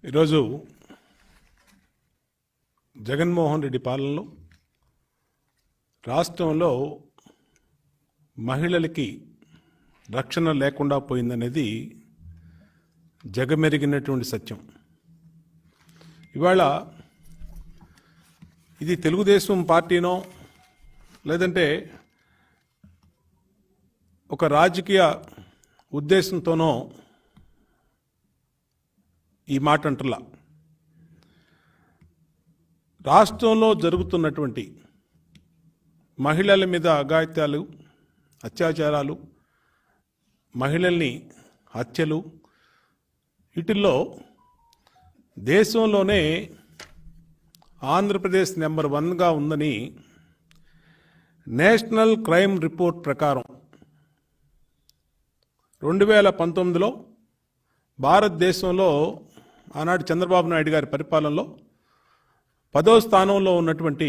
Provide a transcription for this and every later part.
ఈరోజు జగన్మోహన్ రెడ్డి పాలనలో రాష్ట్రంలో మహిళలకి రక్షణ లేకుండా పోయిందనేది జగమెరిగినటువంటి సత్యం. ఇవాళ ఇది తెలుగుదేశం పార్టీనో లేదంటే ఒక రాజకీయ ఉద్దేశంతోనో ఈ మాట అంటలా. రాష్ట్రంలో జరుగుతున్నటువంటి మహిళల మీద అఘాయిత్యాలు, అత్యాచారాలు, మహిళల్ని హత్యలు, వీటిల్లో దేశంలోనే ఆంధ్రప్రదేశ్ నెంబర్ 1గా ఉందని నేషనల్ క్రైమ్ రిపోర్ట్ ప్రకారం 2019లో భారతదేశంలో ఆనాడు చంద్రబాబు నాయుడు గారి పరిపాలనలో 10వ స్థానంలో ఉన్నటువంటి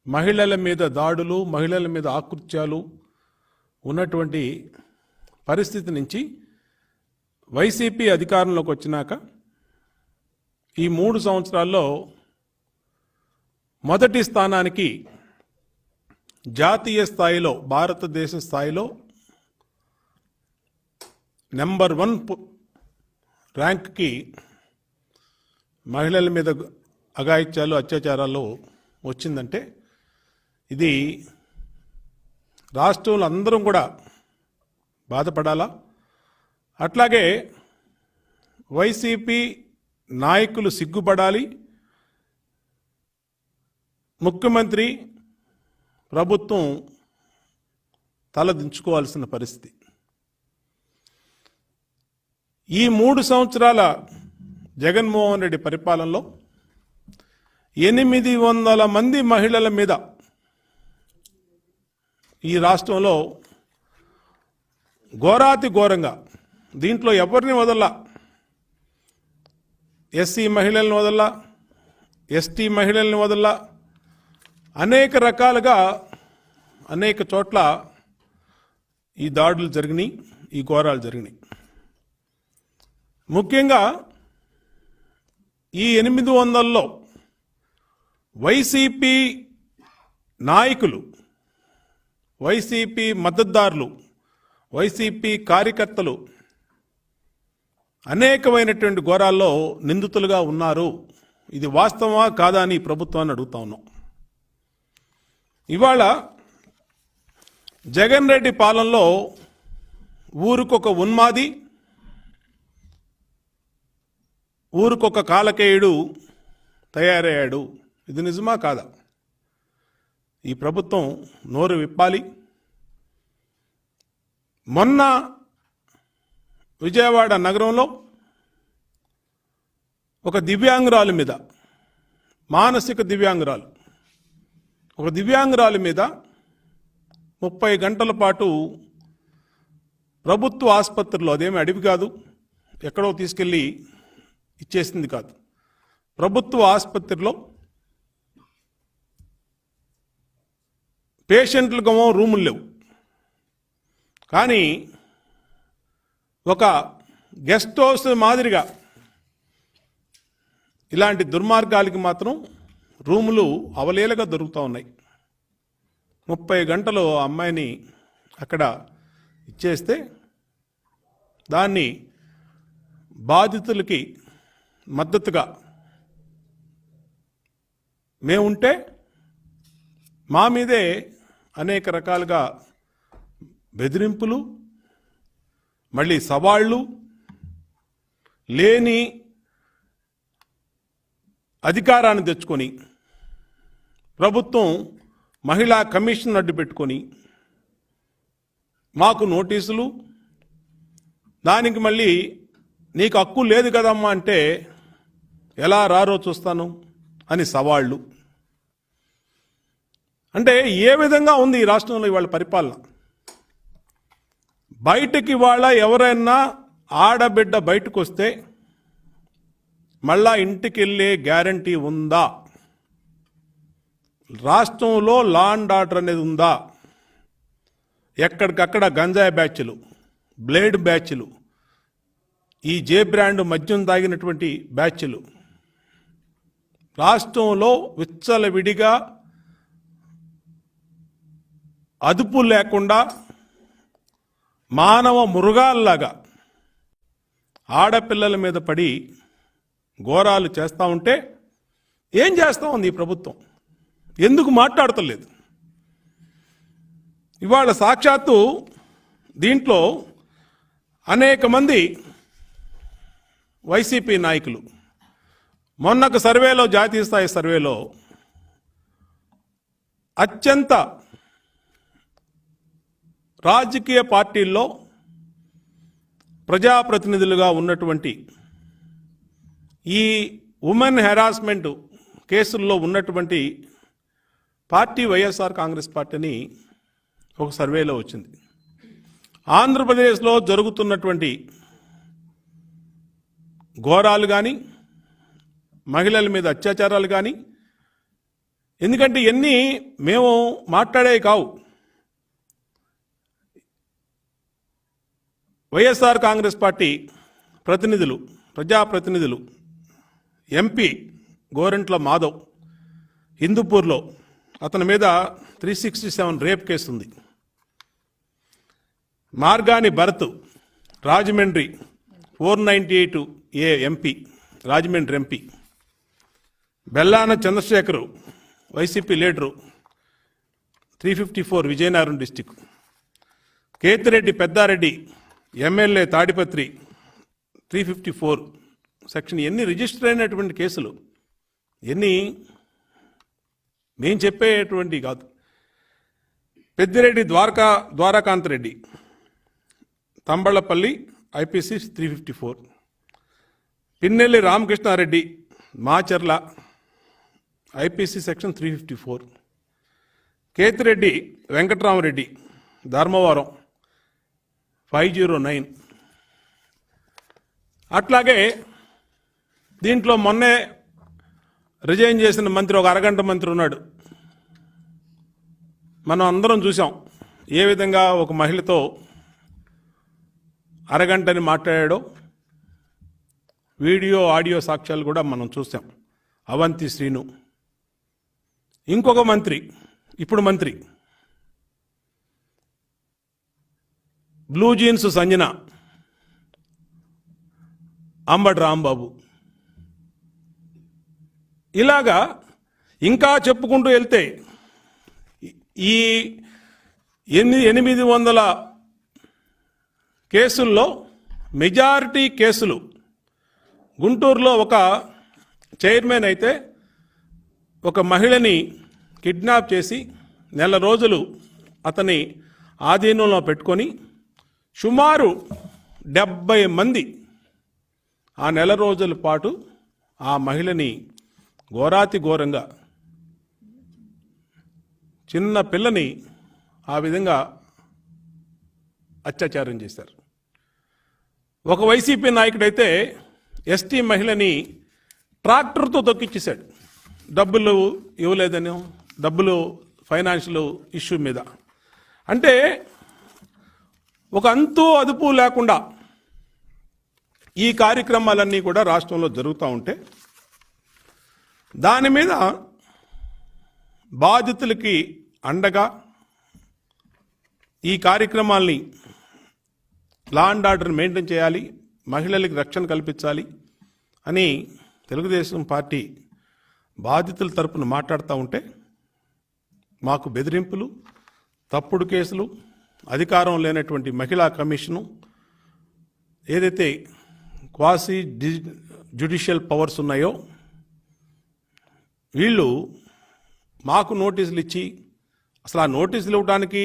మహిళల మీద దాడులు, మహిళల మీద ఆకృత్యాలు ఉన్నటువంటి పరిస్థితి నుంచి వైసీపీ అధికారంలోకి వచ్చినాక ఈ 3 సంవత్సరాల్లో మొదటి స్థానానికి జాతీయ స్థాయిలో, భారతదేశ స్థాయిలో నెంబర్ 1 ర్యాంక్కి మహిళల మీద అఘాయిత్యాలు, అత్యాచారాలు వచ్చిందంటే ఇది రాష్ట్రంలో అందరం కూడా బాధపడాలా. అట్లాగే వైసీపీ నాయకులు సిగ్గుపడాలి. ముఖ్యమంత్రి, ప్రభుత్వం తలదించుకోవాల్సిన పరిస్థితి. ఈ 3 సంవత్సరాల జగన్మోహన్ రెడ్డి పరిపాలనలో 800 మంది మహిళల మీద ఈ రాష్ట్రంలో ఘోరాతి ఘోరంగా, దీంట్లో ఎవరిని వదల్లా, ఎస్సీ మహిళల్ని వదల్లా, ఎస్టీ మహిళల్ని వదల్లా, అనేక రకాలుగా అనేక చోట్ల ఈ దాడులు జరిగినాయి, ఈ ఘోరాలు జరిగినాయి. ముఖ్యంగా ఈ 800లో వైసీపీ నాయకులు, వైసీపీ మద్దతుదారులు, వైసీపీ కార్యకర్తలు అనేకమైనటువంటి ఘోరాల్లో నిందితులుగా ఉన్నారు. ఇది వాస్తవమా కాదా అని ప్రభుత్వాన్ని అడుగుతా ఉన్నాం. ఇవాళ జగన్ రెడ్డి పాలనలో ఊరికొక ఉన్మాది, ఊరికొక కాలకేయుడు తయారయ్యాడు. ఇది నిజమా కాదా? ఈ ప్రభుత్వం నోరు విప్పాలి. మొన్న విజయవాడ నగరంలో ఒక దివ్యాంగురాలు మీద, మానసిక దివ్యాంగురాలు, ఒక దివ్యాంగురాలు మీద 30 గంటల పాటు ప్రభుత్వ ఆసుపత్రిలో, అదేమి అడవి కాదు, ఎక్కడో తీసుకెళ్ళి ఇచ్చేసింది కాదు, ప్రభుత్వ ఆసుపత్రిలో పేషెంట్లకేమో రూములు లేవు, కానీ ఒక గెస్ట్ హౌస్ మాదిరిగా ఇలాంటి దుర్మార్గాలకి మాత్రం రూములు అవలీలగా దొరుకుతూ ఉన్నాయి. 30 గంటలు ఆ అమ్మాయిని అక్కడ ఇచ్చేస్తే దాన్ని బాధితులకి మద్దతుగా మేముంటే మా మీదే అనేక రకాలుగా బెదిరింపులు, మళ్ళీ సవాళ్ళు, లేని అధికారాన్ని తెచ్చుకొని ప్రభుత్వం మహిళా కమిషన్ అడ్డు పెట్టుకొని మాకు నోటీసులు, దానికి మళ్ళీ నీకు హక్కు లేదు కదమ్మా అంటే ఎలా రారో చూస్తాను అని సవాళ్ళు. అంటే ఏ విధంగా ఉంది ఈ రాష్ట్రంలో ఇవాళ పరిపాలన? బయటకి ఇవాళ ఎవరైనా ఆడబిడ్డ బయటకు వస్తే మళ్ళా ఇంటికి వెళ్ళే గ్యారంటీ ఉందా? రాష్ట్రంలో లా అండ్ ఆర్డర్ అనేది ఉందా? ఎక్కడికక్కడ గంజాయి బ్యాచ్లు, బ్లేడ్ బ్యాచ్లు, ఈ జే బ్రాండ్ మద్యం తాగినటువంటి బ్యాచ్లు రాష్ట్రంలో విచ్చలవిడిగా అదుపు లేకుండా మానవ మృగాల్లాగా ఆడపిల్లల మీద పడి ఘోరాలు చేస్తూ ఉంటే ఏం చేస్తూ ఉంది ఈ ప్రభుత్వం? ఎందుకు మాట్లాడతలేదు? ఇవాళ సాక్షాత్తు దీంట్లో అనేక మంది వైసీపీ నాయకులు మొన్నొక సర్వేలో, జాతీయ స్థాయి సర్వేలో అత్యంత రాజకీయ పార్టీల్లో ప్రజాప్రతినిధులుగా ఉన్నటువంటి ఈ ఉమెన్ హెరాస్మెంట్ కేసుల్లో ఉన్నటువంటి పార్టీ వైఎస్ఆర్ కాంగ్రెస్ పార్టీని ఒక సర్వేలో వచ్చింది. ఆంధ్రప్రదేశ్లో జరుగుతున్నటువంటి ఘోరాలు కానీ, మహిళల మీద అత్యాచారాలు కానీ, ఎందుకంటే ఇవన్నీ మేము మాట్లాడేవి కావు. వైఎస్ఆర్ కాంగ్రెస్ పార్టీ ప్రతినిధులు, ప్రజాప్రతినిధులు, ఎంపీ గోరంట్ల మాధవ్ హిందూపూర్లో అతని మీద 367 రేప్ కేసు ఉంది. Margani Bharat Rajahmundry 498A MP, Rajahmundry MP. Bellana Chandrasekhar YCP leader 354 Vizianagaram district. Kethireddy Peddareddy MLA Tadipatri 354 section. ఎన్ని రిజిస్టర్ అయినటువంటి కేసులు, ఎన్ని మేము చెప్పేటువంటి కాదు. Peddireddy Dwarakanathreddy Thamballapalle IPC 354. Pinnelli Ramakrishnareddy Macherla IPC section 354. Kethireddy Venkatramireddy Dharmavaram 509. అట్లాగే దీంట్లో మొన్నే రిజైన్ చేసిన మంత్రి, ఒక అరగంట మంత్రి ఉన్నాడు. మనం అందరం చూసాం ఏ విధంగా ఒక మహిళతో అరగంటని మాట్లాడాడో. వీడియో ఆడియో సాక్ష్యాలు కూడా మనం చూసాం. అవంతి శ్రీను. ఇంకొక మంత్రి, ఇప్పుడు మంత్రి బ్లూ జీన్స్ సంజన, అంబటి రాంబాబు. ఇలాగా ఇంకా చెప్పుకుంటూ వెళ్తే ఈ 800 కేసుల్లో మెజారిటీ కేసులు గుంటూరులో ఒక చైర్మన్ అయితే ఒక మహిళని కిడ్నాప్ చేసి నెల రోజులు అతని ఆధీనంలో పెట్టుకొని సుమారు 70 మంది ఆ నెల రోజుల పాటు ఆ మహిళని ఘోరాతి ఘోరంగా, చిన్న పిల్లని ఆ విధంగా అత్యాచారం చేశారు. ఒక వైసీపీ నాయకుడైతే ఎస్టీ మహిళని ట్రాక్టర్తో తొక్కిచ్చేశాడు, డబ్బులు ఇవ్వలేదని, డబ్బులు ఫైనాన్షియల్ ఇష్యూ మీద. అంటే ఒక అంతు అదుపు లేకుండా ఈ కార్యక్రమాలన్నీ కూడా రాష్ట్రంలో జరుగుతూ ఉంటే దాని మీద బాధితులకి అండగా ఈ కార్యక్రమాల్ని, లా అండ్ ఆర్డర్ మెయింటైన్ చేయాలి, మహిళలకు రక్షణ కల్పించాలి అని తెలుగుదేశం పార్టీ బాధితుల తరపున మాట్లాడుతూ ఉంటే మాకు బెదిరింపులు, తప్పుడు కేసులు, అధికారం లేనటువంటి మహిళా కమిషను, ఏదైతే క్వాసీ జ్యుడిషియల్ పవర్స్ ఉన్నాయో వీళ్ళు మాకు నోటీసులు ఇచ్చి, అసలు ఆ నోటీసులు ఇవ్వడానికి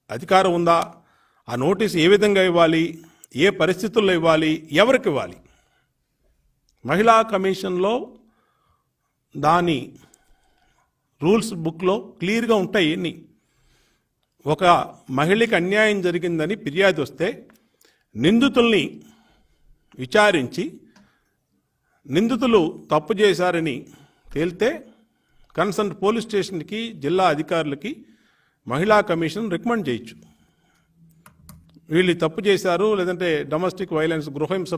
అధికారం ఉందా, ఆ నోటీసు ఏ విధంగా ఇవ్వాలి, ఏ పరిస్థితుల్లో ఇవ్వాలి, ఎవరికి ఇవ్వాలి? మహిళా కమిషన్లో దాని రూల్స్ బుక్లో క్లియర్గా ఉంటాయి. ఎన్ని ఒక మహిళకి అన్యాయం జరిగిందని ఫిర్యాదు వస్తే నిందితుల్ని విచారించి నిందితులు తప్పు చేశారని తేలితే కన్సర్న్ పోలీస్ స్టేషన్కి, జిల్లా అధికారులకి మహిళా కమిషన్ రికమెండ్ చేయొచ్చు. వీళ్ళు తప్పు చేశారు, లేదంటే డొమెస్టిక్ వైలెన్స్ గృహహింస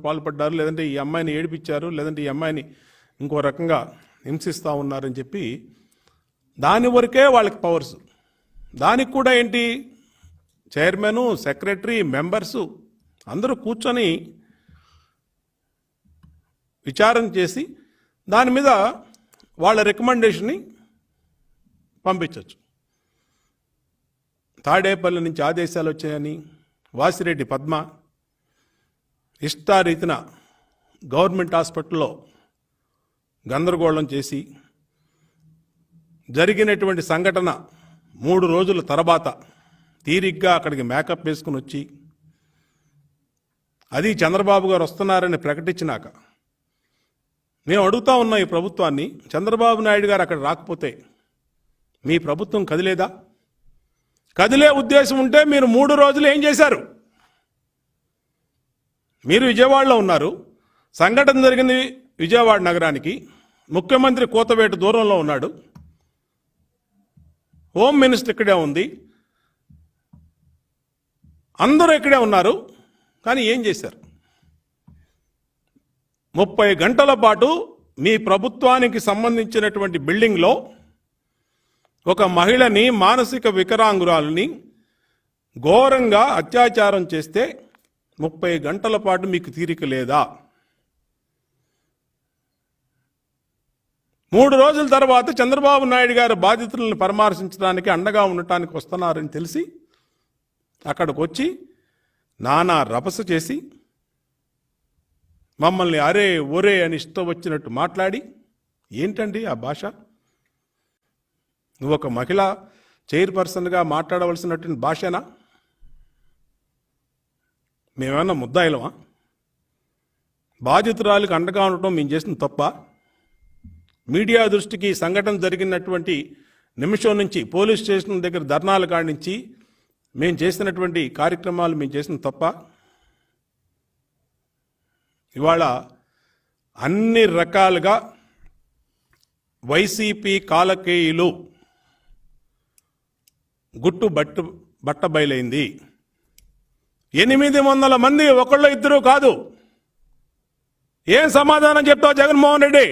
పాల్పడ్డారు, లేదంటే ఈ అమ్మాయిని ఏడిపించారు, లేదంటే ఈ అమ్మాయిని ఇంకో రకంగా హింసిస్తూ ఉన్నారని చెప్పి దాని వరకే వాళ్ళకి పవర్స్. దానికి కూడా ఏంటి, చైర్మను, సెక్రటరీ, మెంబర్సు అందరూ కూర్చొని విచారణ చేసి దాని మీద వాళ్ళ రికమెండేషన్ని పంపించవచ్చు. తాడేపల్లి నుంచి ఆదేశాలు వచ్చాయని వాసిరెడ్డి పద్మ ఇష్టారీతిన గవర్నమెంట్ హాస్పిటల్లో గందరగోళం చేసి జరిగినటువంటి సంఘటన 3 రోజుల తర్వాత తీరిగ్గా అక్కడికి మేకప్ వేసుకుని వచ్చి అది చంద్రబాబు గారు వస్తున్నారని ప్రకటించినాక మేము అడుగుతా ఉన్నాం ఈ ప్రభుత్వాన్ని, చంద్రబాబు నాయుడు గారు అక్కడ రాకపోతే మీ ప్రభుత్వం కదిలేదా? కదిలే ఉద్దేశం ఉంటే మీరు 3 రోజులు ఏం చేశారు? మీరు విజయవాడలో ఉన్నారు, సంఘటన జరిగింది విజయవాడ నగరానికి, ముఖ్యమంత్రి కోతవేటు దూరంలో ఉన్నాడు, హోమ్ మినిస్టర్ ఇక్కడే ఉంది, అందరూ ఇక్కడే ఉన్నారు, కానీ ఏం చేశారు? 30 గంటల పాటు మీ ప్రభుత్వానికి సంబంధించినటువంటి బిల్డింగ్లో ఒక మహిళని, మానసిక వికలాంగురాలని ఘోరంగా అత్యాచారం చేస్తే 30 గంటల పాటు మీకు తీరిక లేదా? 3 రోజుల తర్వాత చంద్రబాబు నాయుడు గారు బాధితులను పరామర్శించడానికి అండగా ఉండటానికి వస్తున్నారని తెలిసి అక్కడికి వచ్చి నానా రభస చేసి మమ్మల్ని అరే ఒరే అని ఇష్టం వచ్చినట్టు మాట్లాడి, ఏంటండి ఆ భాష? నువ్వు ఒక మహిళ చైర్పర్సన్గా మాట్లాడవలసినటువంటి భాషనా? మేమేమన్నా ముద్దాయిలమా? బాధితురాలకు అండగా ఉండటం మేము చేసిన తప్ప? మీడియా దృష్టికి సంఘటన జరిగినటువంటి నిమిషం నుంచి పోలీస్ స్టేషన్ దగ్గర ధర్నాల కాడి నుంచి మేము చేసినటువంటి కార్యక్రమాలు మేము చేసిన తప్ప? ఇవాళ అన్ని రకాలుగా వైసీపీ కాలకేయులు గుట్టు బట్ట బయలైంది. 800 మంది, ఒకళ్ళు ఇద్దరు కాదు. ఏం సమాధానం చెప్తావు జగన్మోహన్ రెడ్డి?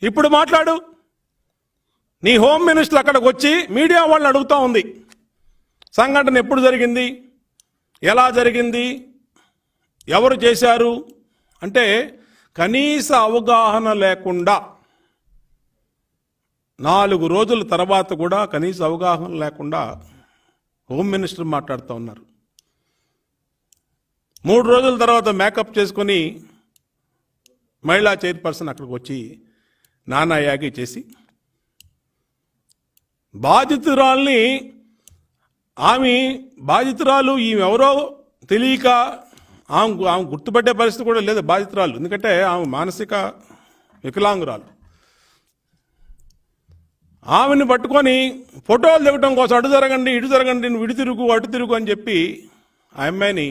ఇప్పుడు మాట్లాడు. నీ హోమ్ మినిస్టర్ అక్కడికి వచ్చి మీడియా వాళ్ళని అడుగుతూ ఉంది, సంఘటన ఎప్పుడు జరిగింది, ఎలా జరిగింది, ఎవరు చేశారు అంటే కనీస అవగాహన లేకుండా 4 రోజుల తర్వాత కూడా కనీస అవగాహన లేకుండా హోమ్ మినిస్టర్ మాట్లాడుతూ ఉన్నారు. 3 రోజుల తర్వాత మేకప్ చేసుకొని మహిళా చైర్పర్సన్ అక్కడికి వచ్చి నానా యాగి చేసి బాధితురాల్ని, బాధితురాలు ఈమె ఎవరో తెలియక ఆమె గుర్తుపట్టే పరిస్థితి కూడా లేదు బాధితురాలు, ఎందుకంటే ఆమె మానసిక వికలాంగురాలు. ఆమెను పట్టుకొని ఫోటోలు దిగటం కోసం అటు జరగండి ఇటు జరగండి, నువ్వు ఇటు తిరుగు అటు తిరుగు అని చెప్పి ఆ అమ్మాయిని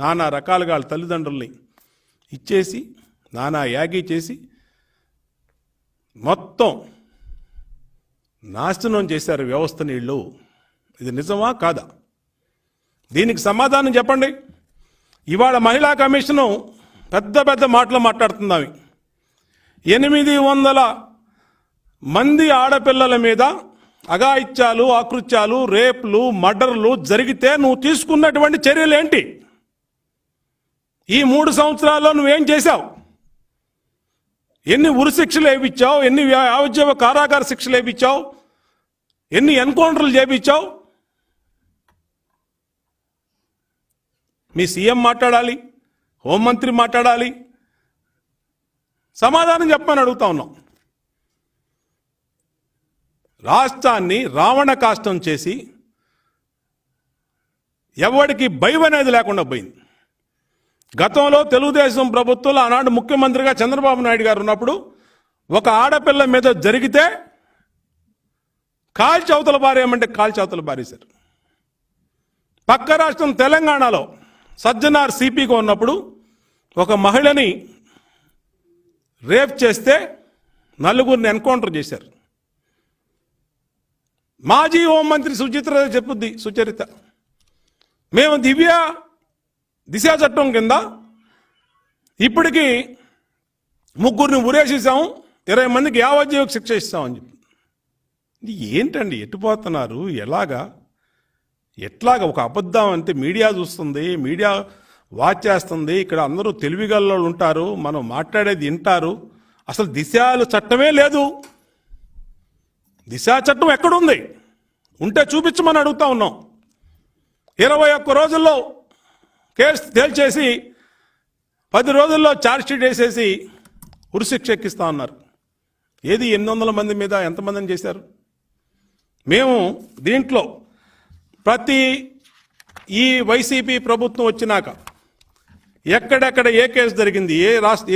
నానా రకాలుగా వాళ్ళ తల్లిదండ్రుల్ని ఇచ్చేసి నానా యాగి చేసి మొత్తం నాశనం చేశారు వ్యవస్థని వీళ్ళు. ఇది నిజమా కాదా? దీనికి సమాధానం చెప్పండి. ఇవాళ మహిళా కమిషను పెద్ద పెద్ద మాటలు మాట్లాడుతుంది. 800 మంది ఆడపిల్లల మీద అఘాయిత్యాలు, ఆకృత్యాలు, రేప్లు, మర్డర్లు జరిగితే నువ్వు తీసుకున్నటువంటి చర్యలు ఏంటి? ఈ 3 సంవత్సరాల్లో నువ్వేం చేశావు? ఎన్ని ఉరి శిక్షలు వేయించావు, ఎన్ని యావజ్జీవ కారాగార శిక్షలు వేయించావు, ఎన్ని ఎన్కౌంటర్లు చేయించావు? మీ సీఎం మాట్లాడాలి, హోంమంత్రి మాట్లాడాలి, సమాధానం చెప్పమని అడుగుతా ఉన్నాం. రాష్ట్రాన్ని రావణ కాష్టం చేసి ఎవరికి భయం అనేది లేకుండా పోయింది. గతంలో తెలుగుదేశం ప్రభుత్వంలో ఆనాడు ముఖ్యమంత్రిగా చంద్రబాబు నాయుడు గారు ఉన్నప్పుడు ఒక ఆడపిల్ల మీద జరిగితే కాల్చి అవతల బారేయమంటే కాల్చి అవతల బారేశారు. పక్క రాష్ట్రం తెలంగాణలో సజ్జనార్ సిపిగా ఉన్నప్పుడు ఒక మహిళని రేప్ చేస్తే 4గురిని ఎన్కౌంటర్ చేశారు. మాజీ హోంమంత్రి సుచరిత మేము దిశ చట్టం కింద ఇప్పటికీ 3 ఉరేసేసాము, 20 మందికి యావజ్జీవ శిక్ష ఇస్తామని చెప్పి. ఇది ఏంటండి, ఎట్టుపోతున్నారు? ఎట్లాగా ఒక అబద్ధం అంటే మీడియా చూస్తుంది, మీడియా వాచ్ చేస్తుంది, ఇక్కడ అందరూ తెలివిగల్లో ఉంటారు, మనం మాట్లాడేది వింటారు. అసలు దిశ చట్టమే లేదు. దిశ చట్టం ఎక్కడుంది? ఉంటే చూపించమని అడుగుతా ఉన్నాం. 21 రోజుల్లో కేసు తేల్చేసి 10 రోజుల్లో ఛార్జ్షీట్ వేసేసి ఉరిశిక్ష ఎక్కిస్తా ఉన్నారు. ఏది 800 మంది మీద ఎంతమందిని చేశారు? మేము దీంట్లో ఈ వైసీపీ ప్రభుత్వం వచ్చినాక ఎక్కడెక్కడ ఏ కేసు జరిగింది,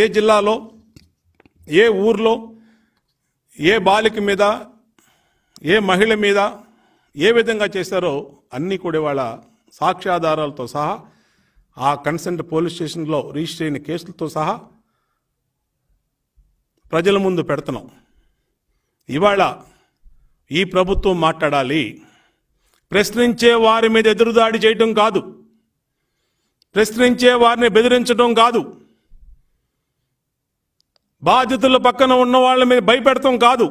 ఏ జిల్లాలో, ఏ ఊర్లో, ఏ బాలిక మీద, ఏ మహిళ మీద ఏ విధంగా చేశారో అన్నీ కూడా వాళ్ళ సాక్ష్యాధారాలతో సహా, ఆ కన్సెంట్ పోలీస్ స్టేషన్లో రిజిస్టర్ అయిన కేసులతో సహా ప్రజల ముందు పెడుతున్నాం. ఇవాళ ఈ ప్రభుత్వం మాట్లాడాలి. ప్రశ్నించే వారి మీద ఎదురుదాడి చేయటం కాదు, ప్రశ్నించే వారిని బెదిరించడం కాదు, బాధితుల పక్కన ఉన్న వాళ్ళ మీద భయపెడతాం కాదు,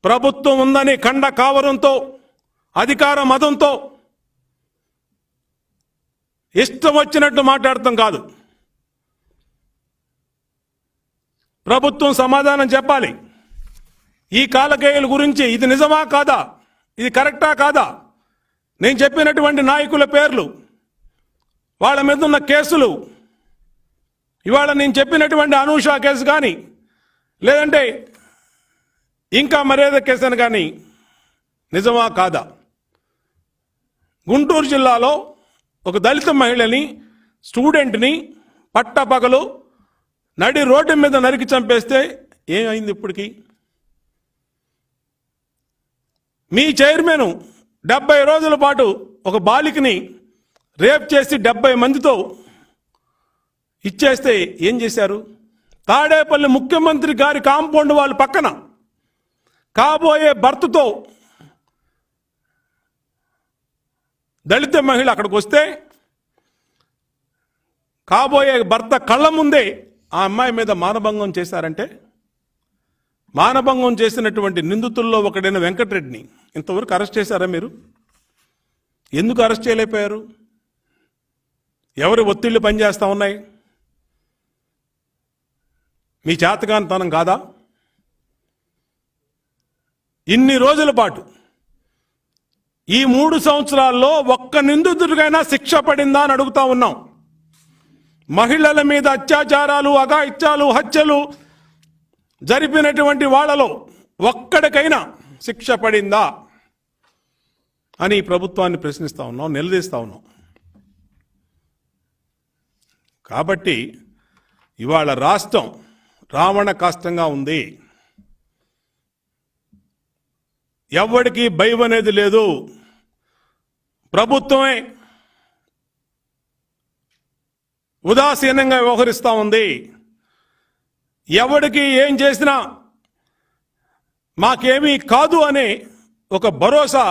ప్రభుత్వం ఉందని ఖండ కావరంతో, అధికార మదంతో ఇష్టం వచ్చినట్టు మాట్లాడతాం కాదు. ప్రభుత్వం సమాధానం చెప్పాలి. ఈ కాలకేయుల గురించి ఇది నిజమా కాదా, ఇది కరెక్టా కాదా, నేను చెప్పినటువంటి నాయకుల పేర్లు, వాళ్ళ మీద ఉన్న కేసులు, ఇవాళ నేను చెప్పినటువంటి అనూష కేసు కానీ, లేదంటే ఇంకా మరేదో కేసు అని కానీ నిజమా కాదా? గుంటూరు జిల్లాలో ఒక దళిత మహిళని, స్టూడెంట్ని పట్టపగలు నడి రోడ్డు మీద నరికి చంపేస్తే ఏమైంది? ఇప్పటికీ మీ చైర్మన్ 70 రోజుల పాటు ఒక బాలికని రేప్ చేసి 70 మందితో ఇచ్చేస్తే ఏం చేశారు? తాడేపల్లి ముఖ్యమంత్రి గారి కాంపౌండ్ వాళ్ళ పక్కన కాబోయే భర్తతో దళిత మహిళ అక్కడికి వస్తే కాబోయే భర్త కళ్ళ ముందే ఆ అమ్మాయి మీద మానభంగం చేశారంటే, మానభంగం చేసినటువంటి నిందితుల్లో ఒకడైన వెంకటరెడ్డిని ఇంతవరకు అరెస్ట్ చేశారా మీరు? ఎందుకు అరెస్ట్ చేయలేకపోయారు? ఎవరి ఒత్తిళ్లు పనిచేస్తూ ఉన్నాయి? మీ చేతకానితనం కాదా? ఇన్ని రోజుల పాటు ఈ 3 సంవత్సరాల్లో ఒక్క నిందితుడికైనా శిక్ష పడిందా అని అడుగుతా ఉన్నాం. మహిళల మీద అత్యాచారాలు, అఘాయిత్యాలు, హత్యలు జరిపినటువంటి వాళ్ళలో ఒక్కడికైనా శిక్ష పడిందా అని ప్రభుత్వాన్ని ప్రశ్నిస్తా ఉన్నాం, నిలదీస్తా ఉన్నాం. కాబట్టి ఇవాళ రాష్ట్రం రావణ కాష్టంగా ఉంది. ఎవరికి భయం అనేది లేదు. ప్రభుత్వమే ఉదాసీనంగా వ్యవహరిస్తూ ఉంది. ఎవరికి ఏం చేసినా మాకేమీ కాదు అనే ఒక భరోసా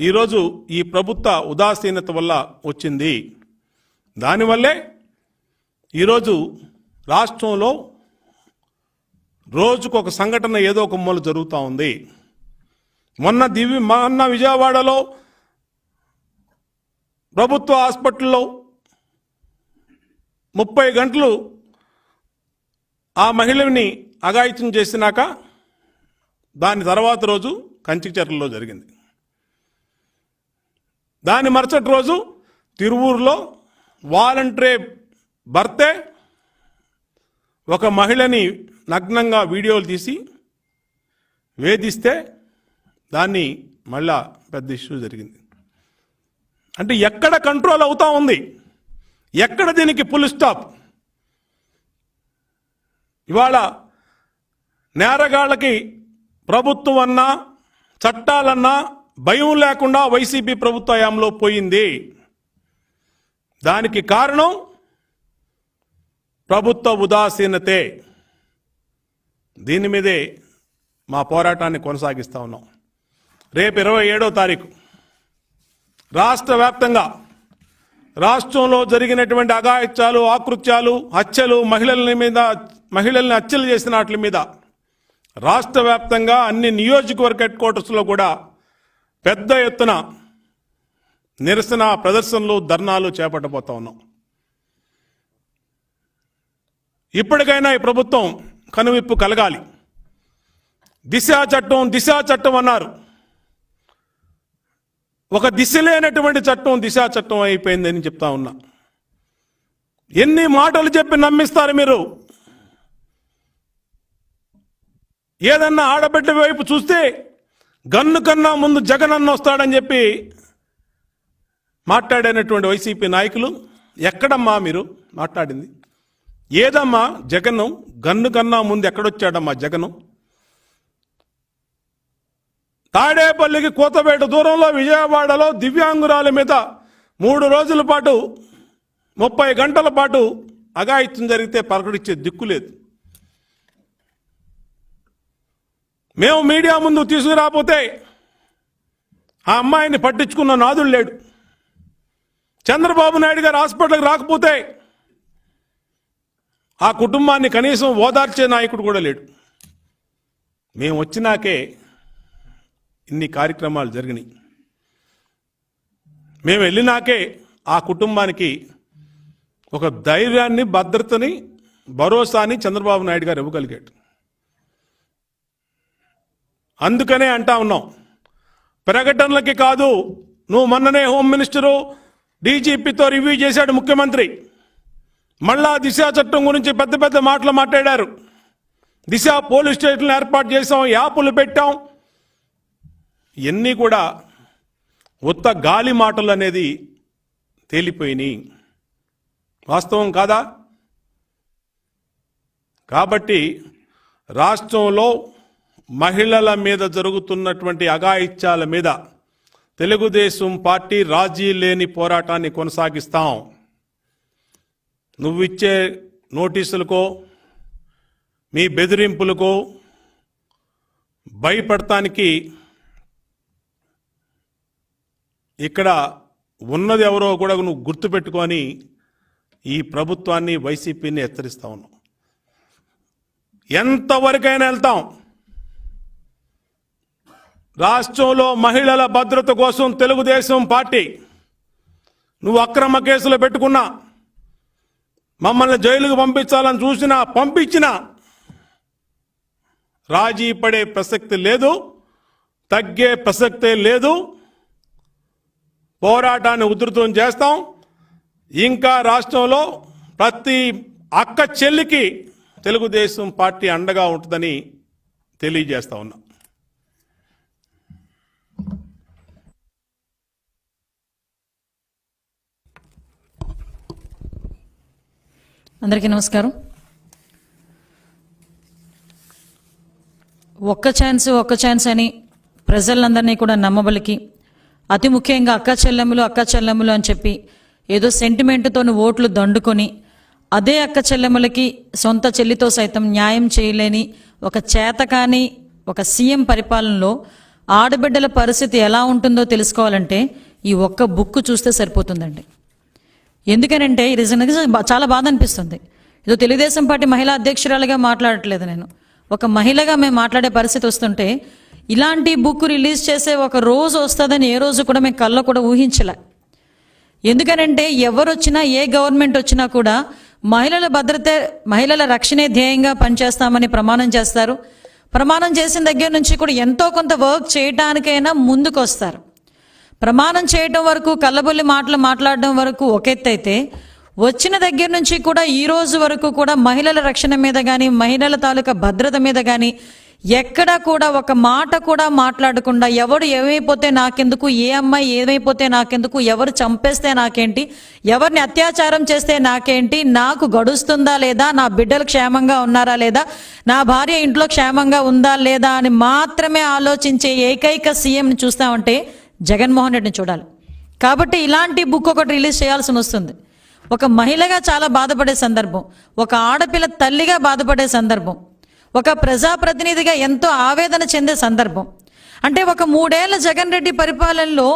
ఈరోజు ఈ ప్రభుత్వ ఉదాసీనత వల్ల వచ్చింది. దానివల్లే ఈరోజు రాష్ట్రంలో రోజుకొక సంఘటన ఏదో ఒక మూల జరుగుతూ ఉంది. మొన్న విజయవాడలో ప్రభుత్వ హాస్పిటల్లో 30 గంటలు ఆ మహిళని అఘాయిత్యం చేసినాక దాని తర్వాత రోజు కంచిచర్లలో జరిగింది. దాని మరుసటి రోజు తిరువూరులో వాలంటరీ భర్తే ఒక మహిళని నగ్నంగా వీడియోలు తీసి వేధిస్తే దాన్ని మళ్ళా పెద్ద ఇష్యూ జరిగింది. అంటే ఎక్కడ కంట్రోల్ అవుతా ఉంది? ఎక్కడ దీనికి ఫుల్ స్టాప్? ఇవాళ నేరగాళ్ళకి ప్రభుత్వం అన్నా చట్టాలన్నా భయం లేకుండా వైసీపీ ప్రభుత్వ హయాంలో పోయింది. దానికి కారణం ప్రభుత్వ ఉదాసీనతే. దీని మీదే మా పోరాటాన్ని కొనసాగిస్తూ ఉన్నాం. రేపు 27వ తారీఖు రాష్ట్ర వ్యాప్తంగా రాష్ట్రంలో జరిగినటువంటి అఘాయిత్యాలు, ఆకృత్యాలు, హత్యలు, మహిళల్ని హత్యలు చేసిన వాటి మీద రాష్ట్ర వ్యాప్తంగా అన్ని నియోజకవర్గ హెడ్ క్వార్టర్స్లో కూడా పెద్ద ఎత్తున నిరసన ప్రదర్శనలు, ధర్నాలు చేపట్టబోతా ఉన్నాం. ఇప్పటికైనా ఈ ప్రభుత్వం కనువిప్పు కలగాలి. దిశ చట్టం అన్నారు. ఒక దిశ లేనటువంటి చట్టం దిశా చట్టం అయిపోయిందని చెప్తా ఉన్నా. ఎన్ని మాటలు చెప్పి నమ్మిస్తారు మీరు? ఏదన్నా ఆడబిడ్డ వైపు చూస్తే గన్ను కన్నా ముందు జగన్ అన్న వస్తాడని చెప్పి మాట్లాడినటువంటి వైసీపీ నాయకులు ఎక్కడమ్మా మీరు మాట్లాడింది? ఏదమ్మా జగన్? గన్ను కన్నా ముందు ఎక్కడొచ్చాడమ్మా జగను? తాడేపల్లికి కోతవేట దూరంలో విజయవాడలో దివ్యాంగురాల మీద 3 రోజుల పాటు 30 గంటల పాటు అఘాయిత్యం జరిగితే పలకరించే దిక్కు లేదు. మేము మీడియా ముందు తీసుకురాకపోతే ఆ అమ్మాయిని పట్టించుకున్న నాదుడు లేడు. చంద్రబాబు నాయుడు గారు హాస్పిటల్కి రాకపోతే ఆ కుటుంబాన్ని కనీసం ఓదార్చే నాయకుడు కూడా లేడు. మేము వచ్చినాకే ఇన్ని కార్యక్రమాలు జరిగినాయి. మేము వెళ్ళినాకే ఆ కుటుంబానికి ఒక ధైర్యాన్ని, భద్రతని, భరోసాని చంద్రబాబు నాయుడు గారు ఇవ్వగలిగాడు. అందుకనే అంటా ఉన్నాం, ప్రకటనలకి కాదు. నువ్వు మొన్ననే హోమ్ మినిస్టరు, డీజీపీతో రివ్యూ చేశాడు ముఖ్యమంత్రి. మళ్ళా దిశ చట్టం గురించి పెద్ద పెద్ద మాటలు మాట్లాడారు. దిశ పోలీస్ స్టేషన్లు ఏర్పాటు చేసాం, యాపులు పెట్టాం. ఇవన్నీ కూడా ఉత్త గాలి మాటలు అనేది తేలిపోయినాయి. వాస్తవం కాదా? కాబట్టి రాష్ట్రంలో మహిళల మీద జరుగుతున్నటువంటి అఘాయిత్యాల మీద తెలుగుదేశం పార్టీ రాజీ లేని పోరాటాన్ని కొనసాగిస్తాం. నువ్విచ్చే నోటీసులకో, మీ బెదిరింపులకో భయపడటానికి ఇక్కడ ఉన్నది ఎవరో కూడా నువ్వు గుర్తుపెట్టుకొని ఈ ప్రభుత్వాన్ని, వైసీపీని హెచ్చరిస్తా ఉన్నావు. ఎంతవరకైనా వెళ్తాం. రాష్ట్రంలో మహిళల భద్రత కోసం తెలుగుదేశం పార్టీ నువ్వు అక్రమ కేసులు పెట్టుకున్నా, మమ్మల్ని జైలుకు పంపించాలని చూసినా, పంపించినా రాజీ పడే ప్రసక్తి లేదు, తగ్గే ప్రసక్తే లేదు. పోరాటాన్ని ఉధృతం చేస్తాం. ఇంకా రాష్ట్రంలో ప్రతి అక్క చెల్లికి తెలుగుదేశం పార్టీ అండగా ఉంటుందని తెలియజేస్తా ఉన్నా. అందరికీ నమస్కారం. ఒక్క ఛాన్స్ అని ప్రజలందరినీ కూడా నమ్మబలికి, అతి ముఖ్యంగా అక్క చెల్లెములు అని చెప్పి ఏదో సెంటిమెంట్తో ఓట్లు దండుకొని అదే అక్క చెల్లెములకి సొంత చెల్లితో సైతం న్యాయం చేయలేని ఒక చేతకాని ఒక సీఎం పరిపాలనలో ఆడబిడ్డల పరిస్థితి ఎలా ఉంటుందో తెలుసుకోవాలంటే ఈ ఒక్క బుక్ చూస్తే సరిపోతుందండి. ఎందుకనంటే ఇది చాలా బాధ అనిపిస్తుంది. ఏదో తెలుగుదేశం పార్టీ మహిళా అధ్యక్షురాలుగా మాట్లాడట్లేదు నేను, ఒక మహిళగా మేము మాట్లాడే పరిస్థితి వస్తుంటే ఇలాంటి బుక్ రిలీజ్ చేసే ఒక రోజు వస్తుందని ఏ రోజు కూడా మేము కళ్ళలో కూడా ఊహించలే. ఎందుకనంటే ఎవరు వచ్చినా, ఏ గవర్నమెంట్ వచ్చినా కూడా మహిళల భద్రత, మహిళల రక్షణే ధ్యేయంగా పనిచేస్తామని ప్రమాణం చేస్తారు. ప్రమాణం చేసిన దగ్గర నుంచి కూడా ఎంతో కొంత వర్క్ చేయడానికైనా ముందుకు వస్తారు. ప్రమాణం చేయడం వరకు, కళ్ళబొల్లి మాటలు మాట్లాడడం వరకు ఒక ఎత్తు అయితే, వచ్చిన దగ్గర నుంచి కూడా ఈ రోజు వరకు కూడా మహిళల రక్షణ మీద కానీ, మహిళల తాలూకా భద్రత మీద కానీ ఎక్కడా కూడా ఒక మాట కూడా మాట్లాడకుండా, ఎవరు ఏమైపోతే నాకెందుకు, ఏ అమ్మాయి ఏమైపోతే నాకెందుకు, ఎవరు చంపేస్తే నాకేంటి, ఎవరిని అత్యాచారం చేస్తే నాకేంటి, నాకు గడుస్తుందా లేదా, నా బిడ్డలు క్షేమంగా ఉన్నారా లేదా, నా భార్య ఇంట్లో క్షేమంగా ఉందా లేదా అని మాత్రమే ఆలోచించే ఏకైక సీఎంని చూస్తామంటే జగన్మోహన్ రెడ్డిని చూడాలి. కాబట్టి ఇలాంటి బుక్ ఒకటి రిలీజ్ చేయాల్సి వస్తుంది. ఒక మహిళగా చాలా బాధపడే సందర్భం, ఒక ఆడపిల్ల తల్లిగా బాధపడే సందర్భం, ఒక ప్రజాప్రతినిధిగా ఎంతో ఆవేదన చెందే సందర్భం. అంటే ఒక 3 ఏళ్ల జగన్ రెడ్డి పరిపాలనలో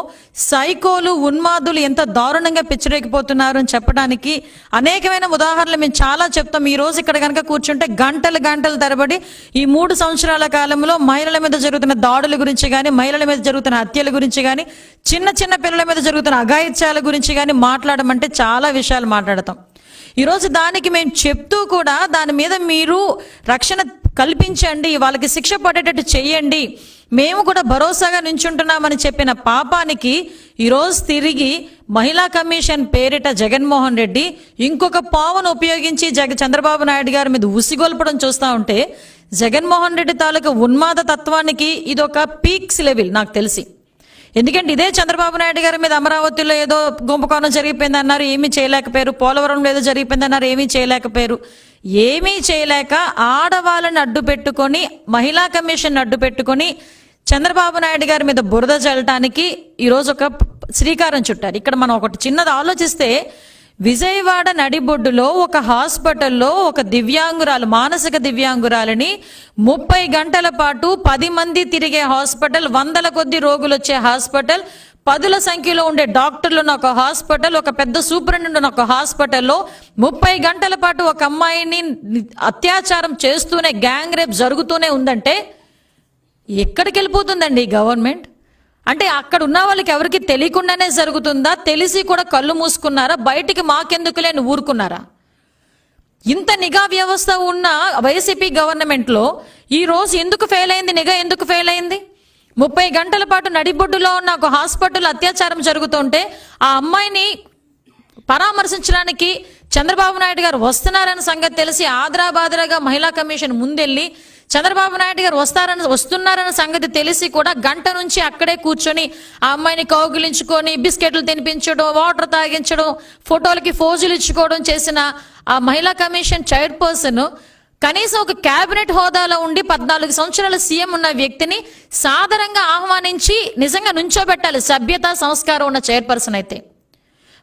సైకోలు ఉన్మాదులు ఎంత దారుణంగా పిచ్చరేకిపోతున్నారు అని చెప్పడానికి అనేకమైన ఉదాహరణలు మేము చాలా చెప్తాం. ఈ రోజు ఇక్కడ కనుక కూర్చుంటే గంటలు తరబడి ఈ 3 సంవత్సరాల కాలంలో మహిళల మీద జరుగుతున్న దాడుల గురించి కానీ, మహిళల మీద జరుగుతున్న హత్యల గురించి కానీ, చిన్న పిల్లల మీద జరుగుతున్న అఘాయిత్యాల గురించి కానీ మాట్లాడమంటే చాలా విషయాలు మాట్లాడతాం. ఈరోజు దానికి మేము చెప్తూ కూడా దాని మీద మీరు రక్షణ కల్పించండి, వాళ్ళకి శిక్ష పడేటట్టు చెయ్యండి, మేము కూడా భరోసాగా నించుంటున్నామని చెప్పిన పాపానికి ఈరోజు తిరిగి మహిళా కమిషన్ పేరిట జగన్మోహన్ రెడ్డి ఇంకొక పావును ఉపయోగించి చంద్రబాబు నాయుడు గారి మీద ఉసిగొల్పడం చూస్తూ ఉంటే జగన్మోహన్ రెడ్డి తాలూకు ఉన్మాద తత్వానికి ఇదొక పీక్స్ లెవెల్ నాకు తెలిసి. ఎందుకంటే ఇదే చంద్రబాబు నాయుడు గారి మీద అమరావతిలో ఏదో కుంభకోణం జరిగిపోయింది అన్నారు, ఏమీ చేయలేకపోయారు. పోలవరంలో ఏదో జరిగిపోయింది అన్నారు, ఏమీ చేయలేకపోయారు. ఏమీ చేయలేక ఆడవాళ్ళని అడ్డు పెట్టుకొని, మహిళా కమిషన్ అడ్డు పెట్టుకొని చంద్రబాబు నాయుడు గారి మీద బురద చల్లటానికి ఈరోజు ఒక శ్రీకారం చుట్టారు. ఇక్కడ మనం ఒకటి చిన్నది ఆలోచిస్తే, విజయవాడ నడిబొడ్డులో ఒక హాస్పిటల్లో ఒక దివ్యాంగురాలు, మానసిక దివ్యాంగురాలని 30 గంటల పాటు 10 మంది తిరిగే హాస్పిటల్, 100ల కొద్ది రోగులు వచ్చే హాస్పిటల్, 10ల సంఖ్యలో ఉండే డాక్టర్లు ఉన్న ఒక హాస్పిటల్, ఒక పెద్ద సూపరింటెండెంట్ ఉన్న ఒక హాస్పిటల్లో 30 గంటల పాటు ఒక అమ్మాయిని అత్యాచారం చేస్తూనే, గ్యాంగ్ రేప్ జరుగుతూనే ఉందంటే ఎక్కడికి వెళ్ళిపోతుందండి గవర్నమెంట్? అంటే అక్కడ ఉన్న వాళ్ళకి ఎవరికి తెలియకుండానే జరుగుతుందా? తెలిసి కూడా కళ్ళు మూసుకున్నారా? బయటికి మాకెందుకులే అని ఊరుకున్నారా? ఇంత నిఘా వ్యవస్థ ఉన్న వైసీపీ గవర్నమెంట్లో ఈ రోజు ఎందుకు ఫెయిల్ అయింది? నిఘా ఎందుకు ఫెయిల్ అయింది? 30 గంటల పాటు నడిబొడ్డులో ఉన్న ఒక హాస్పిటల్ అత్యాచారం జరుగుతుంటే ఆ అమ్మాయిని పరామర్శించడానికి చంద్రబాబు నాయుడు గారు వస్తున్నారన్న సంగతి తెలిసి ఆదరాబాదరాగా మహిళా కమిషన్ ముందెళ్ళి చంద్రబాబు నాయుడు గారు వస్తున్నారన్న సంగతి తెలిసి కూడా గంట నుంచి అక్కడే కూర్చొని ఆ అమ్మాయిని కౌగిలించుకొని బిస్కెట్లు తినిపించడం, వాటర్ తాగించడం, ఫోటోలకి ఫోజులు ఇచ్చుకోవడం చేసిన ఆ మహిళా కమిషన్ చైర్పర్సన్ కనీసం ఒక క్యాబినెట్ హోదాలో ఉండి 14 సంవత్సరాల సీఎం ఉన్న వ్యక్తిని సాదరంగా ఆహ్వానించి నిజంగా నుంచోబెట్టాలి, సభ్యత సంస్కారం ఉన్న చైర్పర్సన్ అయితే.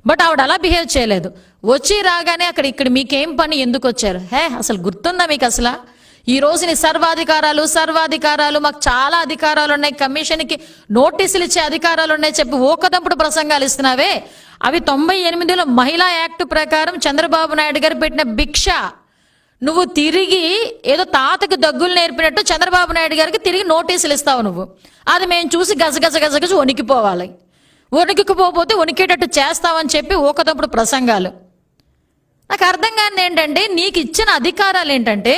బట్ ఆవిడ అలా బిహేవ్ చేయలేదు. వచ్చి రాగానే ఇక్కడ మీకేం పని, ఎందుకు వచ్చారు? అసలు గుర్తుందా మీకు? అసలు ఈ రోజు నీ సర్వాధికారాలు మాకు చాలా అధికారాలు ఉన్నాయి, కమిషన్కి నోటీసులు ఇచ్చే అధికారాలు ఉన్నాయి చెప్పి ఓకదంపుడు ప్రసంగాలు ఇస్తున్నావే, అవి 98లో మహిళా యాక్ట్ ప్రకారం చంద్రబాబు నాయుడు గారు పెట్టిన భిక్ష. నువ్వు తిరిగి ఏదో తాతకు దగ్గులు నేర్పినట్టు చంద్రబాబు నాయుడు గారికి తిరిగి నోటీసులు ఇస్తావు నువ్వు. అది మేము చూసి గజగజ వణికిపోవాలి. వణికిపోతే వణికేటట్టు చేస్తావని చెప్పి ఓకదంపుడు ప్రసంగాలు. నాకు అర్థం కాని ఏంటంటే, నీకు ఇచ్చిన అధికారాలు ఏంటంటే,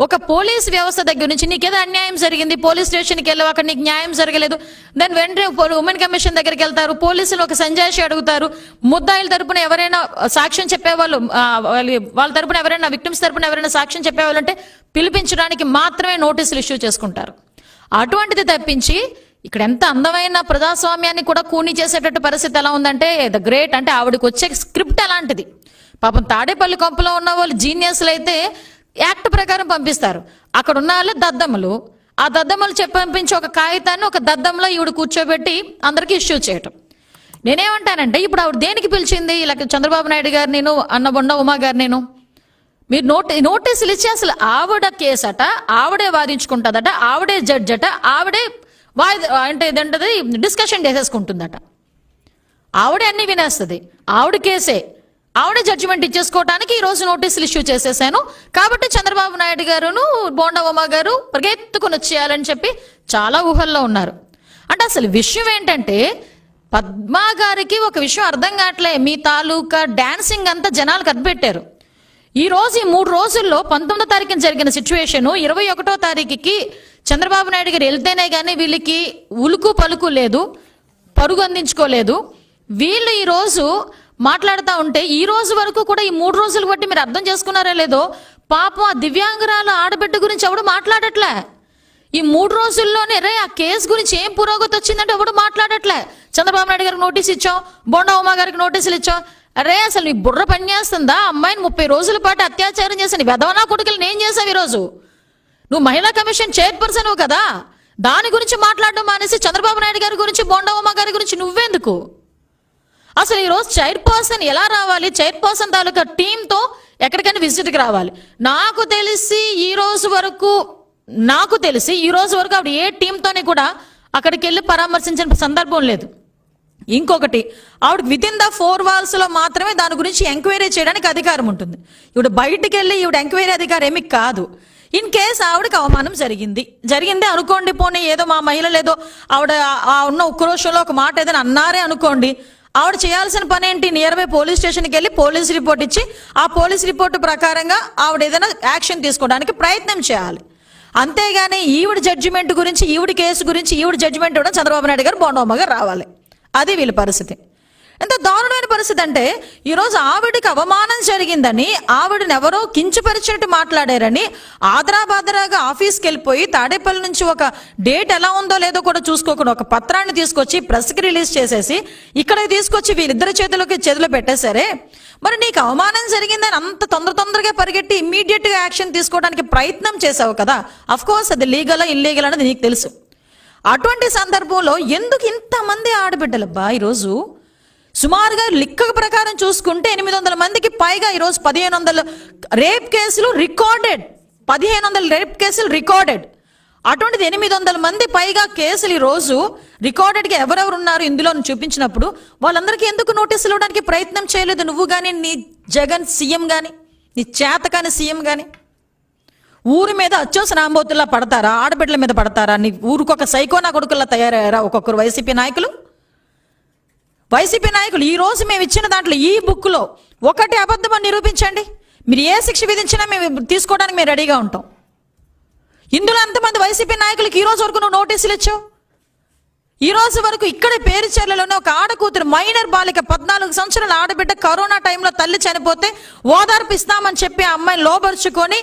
ఒక పోలీస్ వ్యవస్థ దగ్గర నుంచి నీకేదో అన్యాయం జరిగింది, పోలీస్ స్టేషన్కి వెళ్ళావు, అక్కడ నీకు న్యాయం జరగలేదు, దాని వెంటనే ఉమెన్ కమిషన్ దగ్గరికి వెళ్తారు, పోలీసులు ఒక సంజాయిషి అడుగుతారు, ముద్దాయిల తరపున ఎవరైనా సాక్ష్యం చెప్పేవాళ్ళు, వాళ్ళ తరపున ఎవరైనా, విక్టిమ్స్ తరపున ఎవరైనా సాక్ష్యం చెప్పేవాళ్ళు అంటే పిలిపించడానికి మాత్రమే నోటీసులు ఇష్యూ చేసుకుంటారు. అటువంటిది తప్పించి ఇక్కడ ఎంత అందమైన ప్రజాస్వామ్యాన్ని కూడా కూని చేసేటట్టు పరిస్థితి ఎలా ఉందంటే ద గ్రేట్. అంటే ఆవిడకి వచ్చే స్క్రిప్ట్ అలాంటిది. పాపం తాడేపల్లి కొంపలో ఉన్న వాళ్ళు జీనియస్లు అయితే యాక్ట్ ప్రకారం పంపిస్తారు. అక్కడ ఉన్న వాళ్ళు దద్దమ్మలు, ఆ దద్దమ్మలు పంపించి ఒక కాగితాన్ని ఒక దద్దంలో ఈవిడ కూర్చోబెట్టి అందరికీ ఇష్యూ చేయటం. నేనేమంటానంటే, ఇప్పుడు ఆవిడ దేనికి పిలిచింది? ఇలా చంద్రబాబు నాయుడు గారు, నేను అన్నబొండ ఉమా గారు, నేను మీరు నోటీసులు ఇచ్చి అసలు ఆవిడ కేసు అట, ఆవిడే వాదించుకుంటుందట, ఆవిడే జడ్జి అట, ఆవిడే అంటే ఇదేంటది డిస్కషన్ చేసేసుకుంటుందట, ఆవిడే అన్ని వినేస్తుంది, ఆవిడ కేసే, ఆవిడే జడ్జిమెంట్ ఇచ్చేసుకోవడానికి ఈ రోజు నోటీసులు ఇష్యూ చేసేసాను కాబట్టి చంద్రబాబు నాయుడు గారును బోండా ఉమా గారు పరిగెత్తుకుని వచ్చేయాలని చెప్పి చాలా ఊహల్లో ఉన్నారు. అంటే అసలు విషయం ఏంటంటే, పద్మా గారికి ఒక విషయం అర్థం కావట్లే. మీ తాలూకా డాన్సింగ్ అంతా జనాలు కనిపెట్టారు. ఈ రోజు ఈ 3 రోజుల్లో 19వ తారీఖున జరిగిన సిచ్యువేషన్ 21వ తారీఖుకి చంద్రబాబు నాయుడు గారు వెళ్తేనే కానీ వీళ్ళకి ఉలుకు పలుకు లేదు, పరుగు అందించుకోలేదు. వీళ్ళు ఈ రోజు మాట్లాడుతూ ఉంటే ఈ రోజు వరకు కూడా ఈ 3 రోజులు బట్టి మీరు అర్థం చేసుకున్నారో లేదో, పాపం ఆ దివ్యాంగురాల ఆడబిడ్డ గురించి ఎవడు మాట్లాడట్లే. ఈ 3 రోజుల్లోనే ఆ కేసు గురించి ఏం పురోగతి వచ్చిందంటే ఎవడు మాట్లాడట్లే. చంద్రబాబు నాయుడు గారికి నోటీస్ ఇచ్చాం, బోండా ఉమా గారికి నోటీసులు ఇచ్చాం. అసలు నీ బుర్ర పనిచేస్తుందా? అమ్మాయిని 30 రోజుల పాటు అత్యాచారం చేసిన వెధవనా కొడుకులు నేను చేసావు. ఈరోజు నువ్వు మహిళా కమిషన్ చైర్పర్సన్ కదా, దాని గురించి మాట్లాడడం మానేసి చంద్రబాబు నాయుడు గారి గురించి, బోండా ఉమా గారి గురించి నువ్వెందుకు? అసలు ఈరోజు చైర్పర్సన్ ఎలా రావాలి? చైర్పర్సన్ తాలూకా టీంతో ఎక్కడికైనా విజిట్కి రావాలి. నాకు తెలిసి ఈ రోజు వరకు నాకు తెలిసి ఈ రోజు వరకు ఆవిడ ఏ టీంతోని కూడా అక్కడికి వెళ్ళి పరామర్శించిన సందర్భం లేదు. ఇంకొకటి, ఆవిడ విత్ ఇన్ ద 4 walls లో మాత్రమే దాని గురించి ఎంక్వైరీ చేయడానికి అధికారం ఉంటుంది. ఈవిడ బయటికి వెళ్ళి ఈవిడ ఎంక్వైరీ అధికారం ఏమి కాదు. ఇన్ కేస్ ఆవిడకి అవమానం జరిగింది అనుకోండి, పోనీ ఏదో మా మహిళలు ఏదో ఆవిడ ఉన్న ఉక్రోషంలో ఒక మాట ఏదైనా అన్నారే అనుకోండి, ఆవిడ చేయాల్సిన పని ఏంటి? నియర్ బై పోలీస్ స్టేషన్కి వెళ్ళి పోలీస్ రిపోర్ట్ ఇచ్చి ఆ పోలీస్ రిపోర్టు ప్రకారంగా ఆవిడ ఏదైనా యాక్షన్ తీసుకోవడానికి ప్రయత్నం చేయాలి. అంతేగాని ఈవిడ జడ్జిమెంట్ గురించి, ఈవిడ కేసు గురించి, ఈవిడ జడ్జిమెంట్ కూడా చంద్రబాబు నాయుడు గారు, బోండమ్మ గారు రావాలి. అది వీళ్ళ పరిస్థితి. ఎంత దారుణమైన పరిస్థితి అంటే, ఈరోజు ఆవిడకి అవమానం జరిగిందని, ఆవిడని ఎవరో కించపరిచినట్టు మాట్లాడారని ఆదరాబాదరాగా ఆఫీస్కి వెళ్ళిపోయి తాడేపల్లి నుంచి ఒక డేట్ ఎలా ఉందో లేదో కూడా చూసుకోకుండా ఒక పత్రాన్ని తీసుకొచ్చి ప్రెస్కి రిలీజ్ చేసేసి ఇక్కడికి తీసుకొచ్చి వీళ్ళిద్దరి చేతిలో పెట్టేశారే. మరి నీకు అవమానం జరిగిందని అంత తొందరగా పరిగెట్టి ఇమ్మీడియట్గా యాక్షన్ తీసుకోవడానికి ప్రయత్నం చేసావు కదా. అఫ్ కోర్స్ అది లీగలా ఇల్లీగల్ అనేది నీకు తెలుసు. అటువంటి సందర్భంలో ఎందుకు ఇంతమంది ఆడబిడ్డలబ్బా ఈరోజు సుమారుగా లెక్క ప్రకారం చూసుకుంటే 800 మందికి పైగా ఈరోజు 1500 రేప్ కేసులు రికార్డెడ్. 1500 రేప్ కేసులు రికార్డెడ్. అటువంటిది 800 మంది పైగా కేసులు ఈరోజు రికార్డెడ్గా ఎవరెవరు ఉన్నారు ఇందులో చూపించినప్పుడు వాళ్ళందరికీ ఎందుకు నోటీసులు ఇవ్వడానికి ప్రయత్నం చేయలేదు? నువ్వు కానీ, నీ జగన్ సీఎం కానీ, నీ చేతకాని సీఎం కానీ. ఊరి మీద అచ్చోసిన ఆంబోతుల్లా పడతారా? ఆడబిడ్డల మీద పడతారా? నీ ఊరికొక సైకోనా కొడుకుల్లా తయారయ్యారా ఒక్కొక్కరు వైసీపీ నాయకులు? ఈ రోజు మేము ఇచ్చిన దాంట్లో ఈ బుక్లో ఒకటి అబద్ధం అని నిరూపించండి. మీరు ఏ శిక్ష విధించినా మేము తీసుకోవడానికి మేము రెడీగా ఉంటాం. ఇందులో ఎంతమంది వైసీపీ నాయకులకి ఈ రోజు వరకు నువ్వు నోటీసులు ఇచ్చావు? ఈ రోజు వరకు ఇక్కడే పేరుచెర్లలోనే ఒక ఆడకూతురు, మైనర్ బాలిక, 14 సంవత్సరాల ఆడబిడ్డ కరోనా టైంలో తల్లి చనిపోతే ఓదార్పు ఇస్తామని చెప్పి ఆ అమ్మాయిని లోబరుచుకొని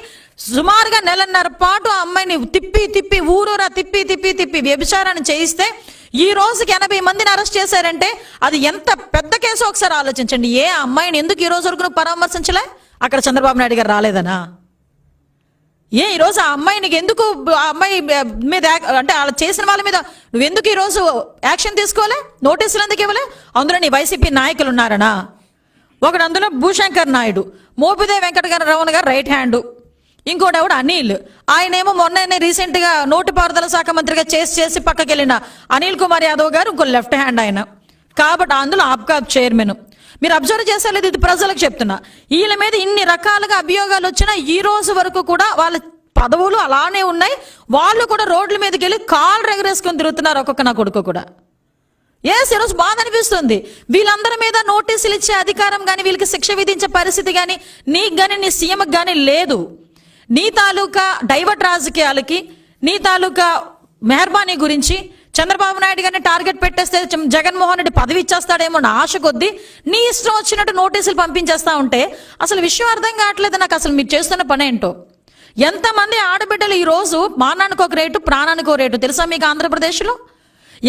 సుమారుగా 1.5 పాటు ఆ అమ్మాయిని తిప్పి ఊరూరా తిప్పి వ్యభిచారాన్ని చేయిస్తే ఈ రోజుకి 80 మందిని అరెస్ట్ చేశారంటే అది ఎంత పెద్ద కేసు ఒకసారి ఆలోచించండి. ఏ అమ్మాయిని ఎందుకు ఈ రోజు వరకు నువ్వు పరామర్శించలే? అక్కడ చంద్రబాబు నాయుడు గారు రాలేదనా? ఈరోజు ఆ అమ్మాయిని ఎందుకు, ఆ అమ్మాయి మీద అంటే అలా చేసిన వాళ్ళ మీద నువ్వెందుకు ఈరోజు యాక్షన్ తీసుకోలే? నోటీసులు ఎందుకు ఇవ్వలే? అందులో నీ వైసీపీ నాయకులు ఉన్నారనా? ఒకడు అందులో భూశంకర్ నాయుడు, మోపిదేవి వెంకటరమణ గారు రైట్ హ్యాండ్, ఇంకోటి ఎవడు అనిల్, ఆయనేమో మొన్న రీసెంట్గా నోటిపారుదల శాఖ మంత్రిగా చేసి పక్కకి వెళ్ళిన అనిల్ కుమార్ యాదవ్ గారు ఇంకో లెఫ్ట్ హ్యాండ్ ఆయన. కాబట్టి అందులో ఆప్కాబ్ చైర్మన్. మీరు అబ్జర్వ్ చేసేలేదు, ఇది ప్రజలకు చెప్తున్నా. వీళ్ళ మీద ఇన్ని రకాలుగా అభియోగాలు వచ్చినా ఈ రోజు వరకు కూడా వాళ్ళ పదవులు అలానే ఉన్నాయి. వాళ్ళు కూడా రోడ్ల మీదకి వెళ్ళి కాళ్ళు ఎగరేసుకొని తిరుగుతున్నారు ఒక్కొక్క నా కొడుకు కూడా. ఈరోజు బాధ అనిపిస్తుంది. వీళ్ళందరి మీద నోటీసులు ఇచ్చే అధికారం కానీ, వీళ్ళకి శిక్ష విధించే పరిస్థితి కానీ నీకు కానీ, నీ సీఎంకి కానీ లేదు. నీ తాలూకా డైవర్ట్ రాజకీయాలకి, నీ తాలూకా మెహర్బానీ గురించి చంద్రబాబు నాయుడు గారిని టార్గెట్ పెట్టేస్తే జగన్మోహన్ రెడ్డి పదవి ఇచ్చేస్తాడేమో నా ఆశ కొద్దీ నీ ఇష్టం వచ్చినట్టు నోటీసులు పంపించేస్తా ఉంటే అసలు విషయం అర్థం కావట్లేదు నాకు. అసలు మీరు చేస్తున్న పని ఏంటో. ఎంతమంది ఆడబిడ్డలు ఈరోజు మానానికి ఒక రేటు, ప్రాణానికి ఒక రేటు తెలుసా మీకు? ఆంధ్రప్రదేశ్లో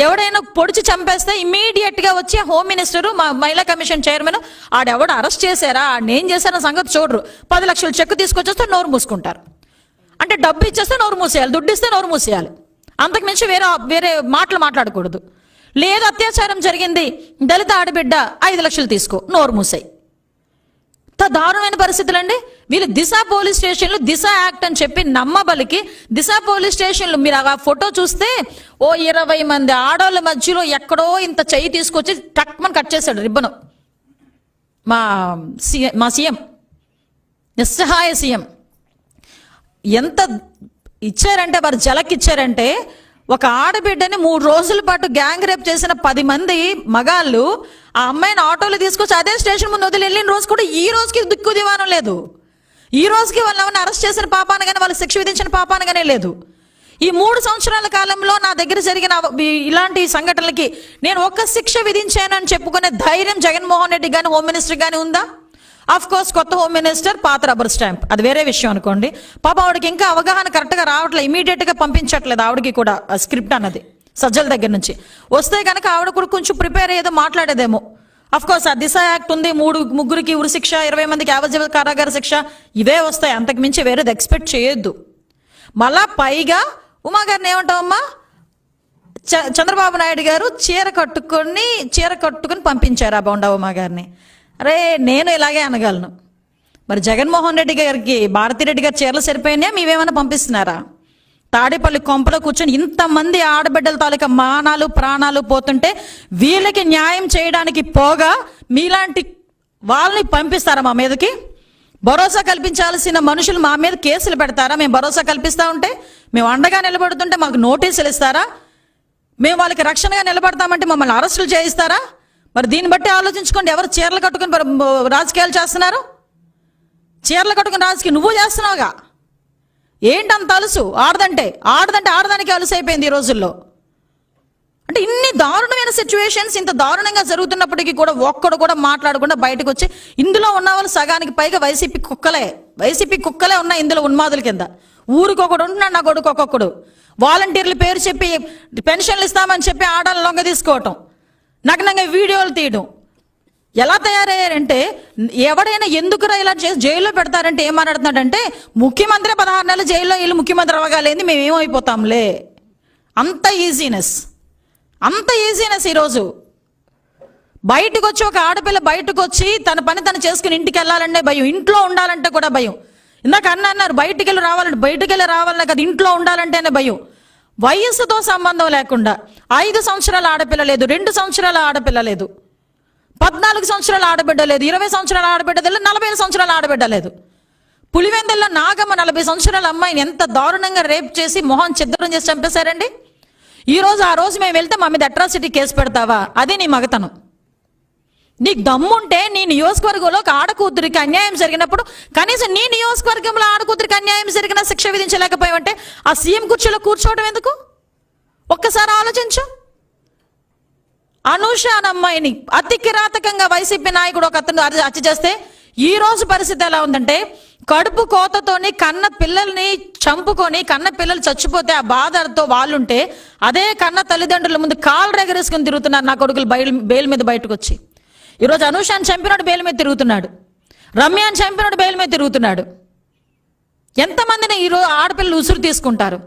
ఎవడైనా పొడిచి చంపేస్తే ఇమ్మీడియట్గా వచ్చి హోమ్ మినిస్టరు, మా మహిళా కమిషన్ చైర్మన్ ఆడెవడు అరెస్ట్ చేశారా, ఆడేం చేశారన్న సంగతి చూడరు. 10 లక్షల చెక్కు తీసుకొచ్చేస్తే నోరు మూసుకుంటారు. అంటే డబ్బు ఇచ్చేస్తే నోరు మూసేయాలి, దుడ్డు ఇస్తే నోరు మూసేయాలి. అంతకుమించి వేరే మాటలు మాట్లాడకూడదు. లేదు అత్యాచారం జరిగింది, దళిత ఆడబిడ్డ 5 లక్షలు తీసుకో, నోరు మూసాయి. దారుణమైన పరిస్థితులండి. వీళ్ళు దిశ పోలీస్ స్టేషన్లు, దిశ యాక్ట్ అని చెప్పి నమ్మబలికి దిశ పోలీస్ స్టేషన్లు మీరు ఆ ఫోటో చూస్తే 20 మంది ఆడవాళ్ళ మధ్యలో ఎక్కడో ఇంత చెయ్యి తీసుకొచ్చి టక్మని కట్ చేశాడు రిబ్బను మా సీఎం, నిస్సహాయ సీఎం. ఎంత ఇచ్చారంటే వారు జలకిచ్చారంటే, ఒక ఆడబిడ్డని 3 రోజుల పాటు గ్యాంగ్ రేప్ చేసిన 10 మంది మగాళ్ళు ఆ అమ్మాయిని ఆటోలో తీసుకొచ్చి అదే స్టేషన్ ముందు వదిలి వెళ్ళిన రోజు కూడా ఈ రోజుకి దిక్కు దివానం లేదు. ఈ రోజుకి వాళ్ళని అరెస్ట్ చేసిన పాపాన కానీ, వాళ్ళు శిక్ష విధించిన పాపాన కానీ లేదు. ఈ 3 సంవత్సరాల కాలంలో నా దగ్గర జరిగిన ఇలాంటి సంఘటనలకి నేను ఒక్క శిక్ష విధించానని చెప్పుకునే ధైర్యం జగన్మోహన్ రెడ్డి కానీ, హోమ్ మినిస్టర్ కానీ ఉందా? ఆఫ్ కోర్స్ కొత్త హోమ్ మినిస్టర్, పాత రబ్బర్ స్టాంప్, అది వేరే విషయం అనుకోండి. పాప ఆవిడకి ఇంకా అవగాహన కరెక్ట్గా రావట్లేదు, ఇమీడియట్గా పంపించట్లేదు ఆవిడకి కూడా స్క్రిప్ట్ అన్నది సజ్జల దగ్గర నుంచి. వస్తే కనుక ఆవిడ కూడా కొంచెం ప్రిపేర్ అయ్యేదో మాట్లాడేదేమో. అఫ్ కోర్స్ ఆ దిశ యాక్ట్ ఉంది, 3 ఉరి శిక్ష, 20 మందికి యావజ్జీవ కారాగార శిక్ష, ఇవే వస్తాయి. అంతకు మించి వేరేది ఎక్స్పెక్ట్ చేయొద్దు. మళ్ళా పైగా ఉమా గారిని ఏమంటావమ్మా, చంద్రబాబు నాయుడు గారు చీర కట్టుకుని పంపించారు ఆ బొండా ఉమా గారిని. అరే నేను ఇలాగే అనగలను. మరి జగన్మోహన్ రెడ్డి గారికి భారతిరెడ్డి గారు చీరలు సరిపోయినా మీవేమైనా పంపిస్తున్నారా? తాడేపల్లి కొంపలో కూర్చొని ఇంతమంది ఆడబిడ్డల తాలూకా మానాలు ప్రాణాలు పోతుంటే వీళ్ళకి న్యాయం చేయడానికి పోగా మీలాంటి వాళ్ళని పంపిస్తారా మా మీదకి? భరోసా కల్పించాల్సిన మనుషులు మా మీద కేసులు పెడతారా? మేము భరోసా కల్పిస్తూ ఉంటే, మేము అండగా నిలబడుతుంటే మాకు నోటీసులు ఇస్తారా? మేము వాళ్ళకి రక్షణగా నిలబడతామంటే మమ్మల్ని అరెస్టులు చేయిస్తారా? మరి దీన్ని బట్టి ఆలోచించుకోండి, ఎవరు చీరలు కట్టుకుని రాజకీయాలు చేస్తున్నారు? చీరలు కట్టుకుని రాజకీయం నువ్వు చేస్తున్నావుగా. ఏంటంత అలుసు? ఆడదంటే ఆడదానికి అలుసు అయిపోయింది ఈ రోజుల్లో. అంటే ఇన్ని దారుణమైన సిచ్యువేషన్స్ ఇంత దారుణంగా జరుగుతున్నప్పటికీ కూడా ఒక్కడు కూడా మాట్లాడకుండా బయటకు వచ్చి, ఇందులో ఉన్న వాళ్ళు సగానికి పైగా వైసీపీ కుక్కలే ఉన్నాయి ఇందులో ఉన్మాదుల కింద. ఊరికొకడు ఉంటున్నాడు, నా కొడుకు ఒక్కొక్కడు. వాలంటీర్ల పేరు చెప్పి పెన్షన్లు ఇస్తామని చెప్పి ఆడాలను లొంగ తీసుకోవటం, నగ్నంగా వీడియోలు తీయడం. ఎలా తయారయ్యారంటే, ఎవడైనా ఎందుకురా ఇలా చేసి జైల్లో పెడతారంటే ఏమన్నాడుతున్నాడంటే, ముఖ్యమంత్రి 16 నెలలు జైల్లో వీళ్ళు ముఖ్యమంత్రి అవ్వగాలేంది, మేమేమైపోతాంలే. అంత ఈజీనెస్ ఈరోజు. బయటకు వచ్చి ఒక ఆడపిల్ల బయటకు వచ్చి తన పని తను చేసుకుని ఇంటికి వెళ్ళాలంటే భయం, ఇంట్లో ఉండాలంటే కూడా భయం. ఇందాక అన్నారు బయటికి వెళ్ళి రావాలన్నా కదా, ఇంట్లో ఉండాలంటేనే భయం. వయస్సుతో సంబంధం లేకుండా 5 సంవత్సరాల ఆడపిల్ల లేదు, 2 సంవత్సరాల ఆడపిల్ల లేదు, 14 సంవత్సరాల ఆడబిడ్డ లేదు, 20 సంవత్సరాల ఆడబిడ్డ లేదు, 40 సంవత్సరాల ఆడబిడ్డ లేదు. పులివెందుల్లో నాగమ్మ 40 సంవత్సరాల అమ్మాయిని ఎంత దారుణంగా రేప్ చేసి మొహం చిద్దరం చేసి చంపేశారండి. ఆ రోజు మేము వెళ్తే మా మీద అట్రాసిటీ కేసు పెడతావా? అదే నీ మగతనం. నీకు దమ్ముంటే నీ నియోజకవర్గంలో ఒక ఆడకూతురికి అన్యాయం జరిగినప్పుడు కనీసం నీ నియోజకవర్గంలో ఆడకూతురికి అన్యాయం జరిగిన శిక్ష విధించలేకపోయావంటే ఆ సీఎం కుర్చీలో కూర్చోవడం ఎందుకు? ఒక్కసారి ఆలోచించు. అనూష అమ్మాయిని అతి కిరాతకంగా వైసీపీ నాయకుడు ఒక అతను హత్య చేస్తే ఈ రోజు పరిస్థితి ఎలా ఉందంటే, కడుపు కోతతోని కన్న పిల్లల్ని చంపుకొని కన్న పిల్లలు చచ్చిపోతే ఆ బాధతో వాళ్ళుంటే, అదే కన్న తల్లిదండ్రుల ముందు కాళ్ళు రెగరేసుకుని తిరుగుతున్నారు నా కొడుకులు బెయిల్ మీద బయటకు వచ్చి. ఈరోజు అనూషాన్ని చంపినోడు బెయిల్ మీద తిరుగుతున్నాడు, రమ్యాన్ని చంపినోడు బెయిల్ మీద తిరుగుతున్నాడు. ఎంతమందిని ఈరోజు ఆడపిల్లలు ఉసురు తీసుకుంటారు?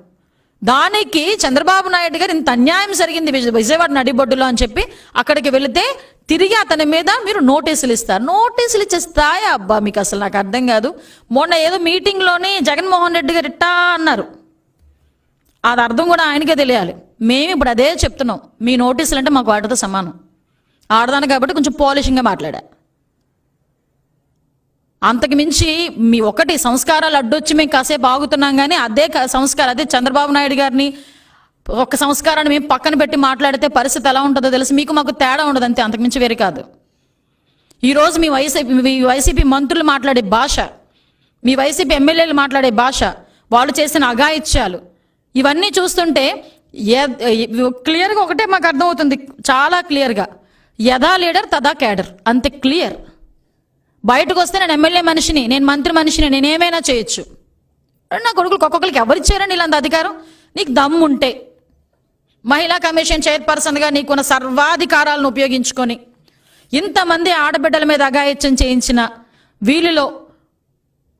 దానికి చంద్రబాబు నాయుడు గారు ఇంత అన్యాయం జరిగింది విజయవాడ నడిబొడ్డులో అని చెప్పి అక్కడికి వెళితే తిరిగి అతని మీద మీరు నోటీసులు ఇస్తారు. నోటీసులు ఇచ్చే స్థాయి అబ్బా మీకు అసలు నాకు అర్థం కాదు. మొన్న ఏదో మీటింగ్లోని జగన్మోహన్ రెడ్డి గారు ఇట్టా అన్నారు, అది అర్థం కూడా ఆయనకే తెలియాలి. మేము ఇప్పుడు అదే చెప్తున్నాం, మీ నోటీసులు అంటే మాకు వాటితో సమానం. ఆడదాను కాబట్టి కొంచెం పాలిషింగ్గా మాట్లాడా. అంతకు మించి మీ ఒకటి సంస్కారాలు అడ్డొచ్చి మేము కాసేపు ఆగుతున్నాం, కానీ అదే చంద్రబాబు నాయుడు గారిని ఒక సంస్కారాన్ని మేము పక్కన పెట్టి మాట్లాడితే పరిస్థితి ఎలా ఉంటుందో తెలిసి మీకు మాకు తేడా ఉండదు అంతే, అంతకుమించి వేరే కాదు. ఈరోజు మీ వైసీపీ మంత్రులు మాట్లాడే భాష, మీ వైసీపీ ఎమ్మెల్యేలు మాట్లాడే భాష, వాళ్ళు చేసిన అఘాయిత్యాలు ఇవన్నీ చూస్తుంటే క్లియర్గా ఒకటే మాకు అర్థమవుతుంది, చాలా క్లియర్గా. యథా లీడర్ తదా క్యాడర్, అంతే క్లియర్. బయటకు వస్తే నేను ఎమ్మెల్యే మనిషిని, నేను మంత్రి మనిషిని, నేనేమైనా చేయొచ్చు. నా కొడుకులు ఒక్కొక్కరికి ఎవరిచ్చారండి ఇలాంటి అధికారం? నీకు దమ్ముంటే మహిళా కమిషన్ చైర్పర్సన్గా నీకున్న సర్వాధికారాలను ఉపయోగించుకొని ఇంతమంది ఆడబిడ్డల మీద అఘాయిత్యం చేయించిన